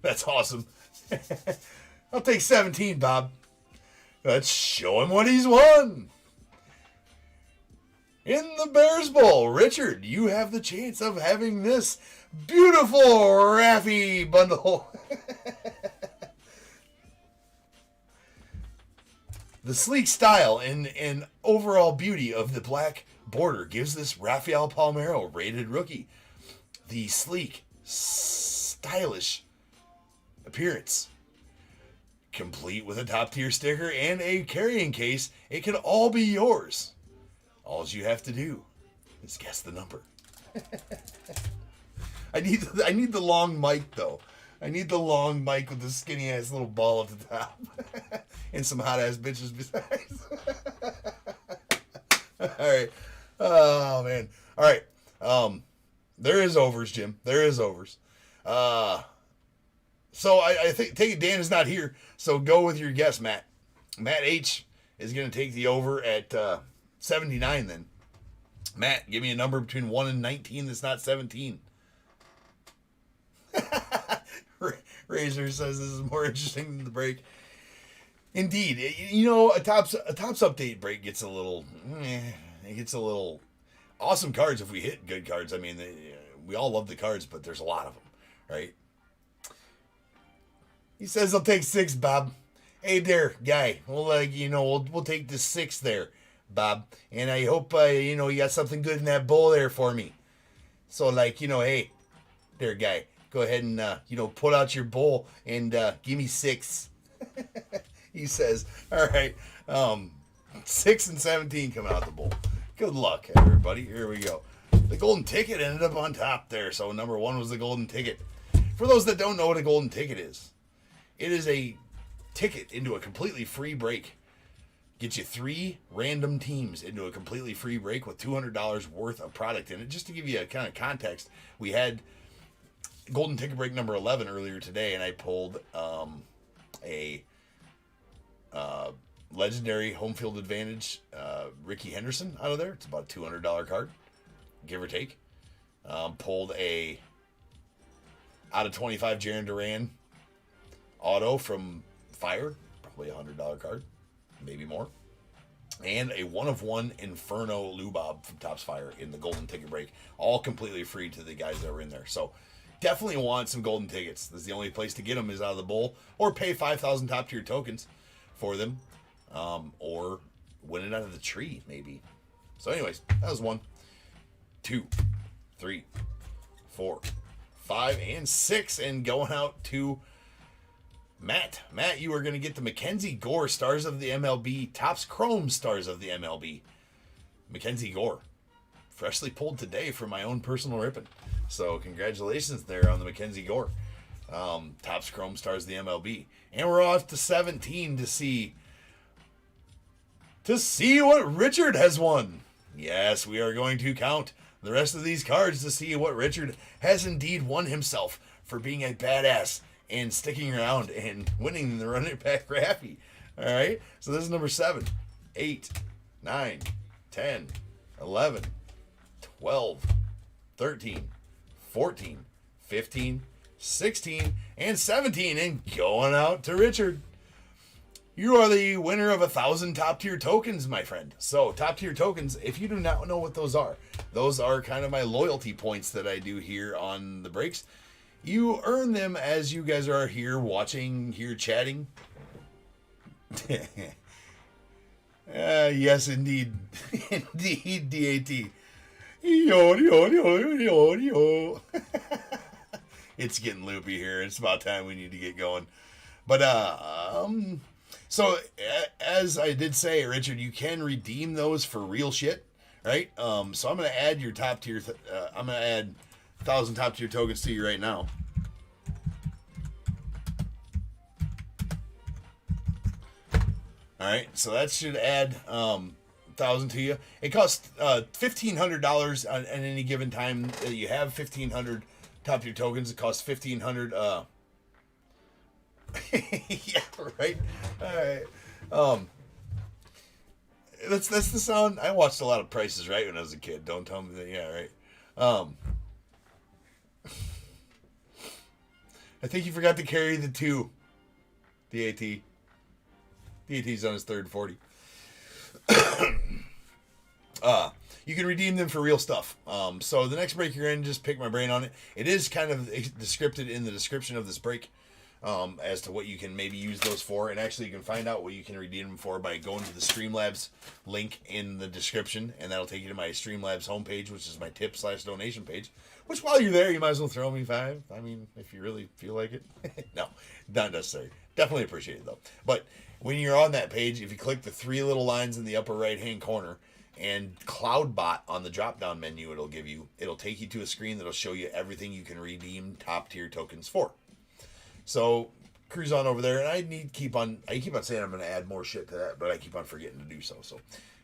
That's awesome. I'll take 17, Bob. Let's show him what he's won. In the Bears Bowl, Richard, you have the chance of having this beautiful Raffi bundle. The sleek style and overall beauty of the black border gives this Rafael Palmeiro rated rookie the sleek, stylish appearance. Complete with a top tier sticker and a carrying case, it can all be yours. All you have to do is guess the number. I need the long mic though. I need the long mic with the skinny ass little ball at the top. And some hot ass bitches besides. Alright. Oh man. Alright. There is overs, Jim. There is overs. So I think take it Dan is not here. So go with your guess, Matt. Matt H is gonna take the over at 79 then. Matt, give me a number between 1 and 19 that's not 17. Razor says this is more interesting than the break. Indeed, you know, a tops update break gets a little, it gets a little awesome cards if we hit good cards. I mean, we all love the cards, but there's a lot of them, right? He says I'll take 6, Bob. Hey there, guy. We'll we'll take the 6 there. Bob. And I hope, you know, you got something good in that bowl there for me. So, like, you know, hey, there, guy, go ahead and, you know, pull out your bowl and give me 6. He says, all right, 6 and 17 coming out the bowl. Good luck, everybody. Here we go. The golden ticket ended up on top there. So number 1 was the golden ticket. For those that don't know what a golden ticket is, it is a ticket into a completely free break. Get you 3 random teams into a completely free break with $200 worth of product in it. Just to give you a kind of context, we had golden ticket break number 11 earlier today, and I pulled a legendary home field advantage Ricky Henderson out of there. It's about a $200 card, give or take. Pulled a out of 25 Jaron Duran auto from Fire, probably a $100 card, maybe more. And a 1/1 Inferno Lubob from Topps Fire in the golden ticket break, all completely free to the guys that were in there. So definitely want some golden tickets. This is the only place to get them is out of the bowl, or pay 5,000 top tier tokens for them, or win it out of the tree maybe. So anyways, that was 1, 2, 3, 4, 5, and 6, and going out to Matt. Matt, you are going to get the Mackenzie Gore Stars of the MLB, Topps Chrome Stars of the MLB. Mackenzie Gore, freshly pulled today for my own personal ripping. So congratulations there on the Mackenzie Gore. Topps Chrome Stars of the MLB. And we're off to 17 to see what Richard has won. Yes, we are going to count the rest of these cards to see what Richard has indeed won himself for being a badass and sticking around and winning the Run It Back Rappy. All right, so this is number 7, 8, 9, 10, 11, 12, 13, 14, 15, 16, and 17. And going out to Richard. You are the winner of 1,000 top tier tokens, my friend. So top tier tokens, if you do not know what those are kind of my loyalty points that I do here on the breaks. You earn them as you guys are here watching, here chatting. Yes, indeed. Indeed, DAT. Yo. It's getting loopy here. It's about time we need to get going. But, so as I did say, Richard, you can redeem those for real shit, right? So I'm going to add your top tier, I'm going to add 1,000 top tier tokens to you right now. All right, so that should add 1,000 to you. It costs $1,500 on any given time that you have 1,500 top tier tokens. It costs 1,500. Yeah, right. All right. That's the sound. I watched a lot of Prices Right when I was a kid. Don't tell me that. Yeah, right. I think you forgot to carry the 2. DAT. DAT's on his third 40. You can redeem them for real stuff. So the next break you're in, just pick my brain on it. It is kind of descripted in the description of this break as to what you can maybe use those for. And actually, you can find out what you can redeem them for by going to the Streamlabs link in the description. And that'll take you to my Streamlabs homepage, which is my tip/donation page. Which, while you're there, you might as well throw me 5. I mean, if you really feel like it. No, not necessary. Definitely appreciate it, though. But when you're on that page, if you click the 3 little lines in the upper right-hand corner and CloudBot on the drop-down menu, it'll take you to a screen that'll show you everything you can redeem top-tier tokens for. So cruise on over there, and I keep on saying I'm going to add more shit to that, but I keep on forgetting to do so. So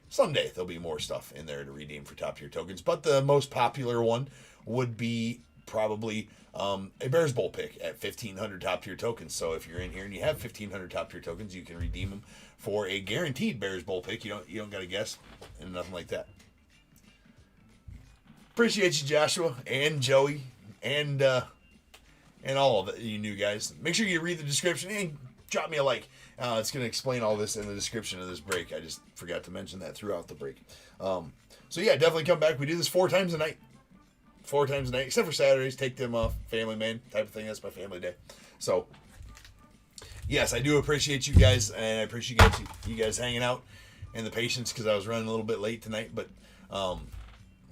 someday there'll be more stuff in there to redeem for top-tier tokens. But the most popular one would be probably a Bears Bowl pick at 1,500 top-tier tokens. So if you're in here and you have 1,500 top-tier tokens, you can redeem them for a guaranteed Bears Bowl pick. You don't got to guess and nothing like that. Appreciate you, Joshua and Joey and all of it, you new guys. Make sure you read the description and drop me a like. It's going to explain all this in the description of this break. I just forgot to mention that throughout the break. So yeah, definitely come back. We do this 4 times a night. 4 times a night, except for Saturdays. Take them off. Family man type of thing. That's my family day. So, yes, I do appreciate you guys, and I appreciate you guys hanging out and the patience because I was running a little bit late tonight. But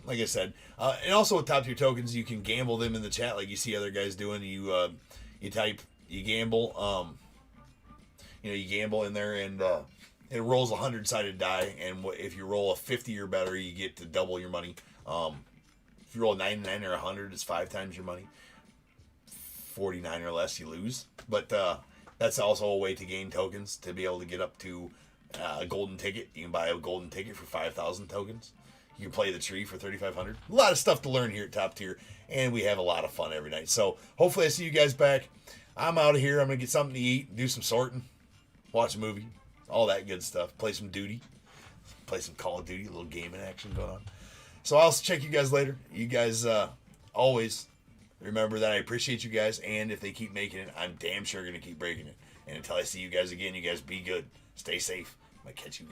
like I said, and also with top tier tokens, you can gamble them in the chat like you see other guys doing. You type, you gamble, you gamble in there, and it rolls a 100-sided die, and if you roll a 50 or better, you get to double your money. If you roll a 99 or 100, it's 5 times your money. 49 or less, you lose. But that's also a way to gain tokens to be able to get up to a golden ticket. You can buy a golden ticket for 5,000 tokens. You can play the tree for 3,500. A lot of stuff to learn here at Top Tier, and we have a lot of fun every night. So hopefully I see you guys back. I'm out of here. I'm going to get something to eat, do some sorting, watch a movie, all that good stuff. Play some Duty, play some Call of Duty, a little gaming action going on. So I'll check you guys later. You guys always remember that I appreciate you guys, and if they keep making it, I'm damn sure going to keep breaking it. And until I see you guys again, you guys be good. Stay safe. I might catch you guys.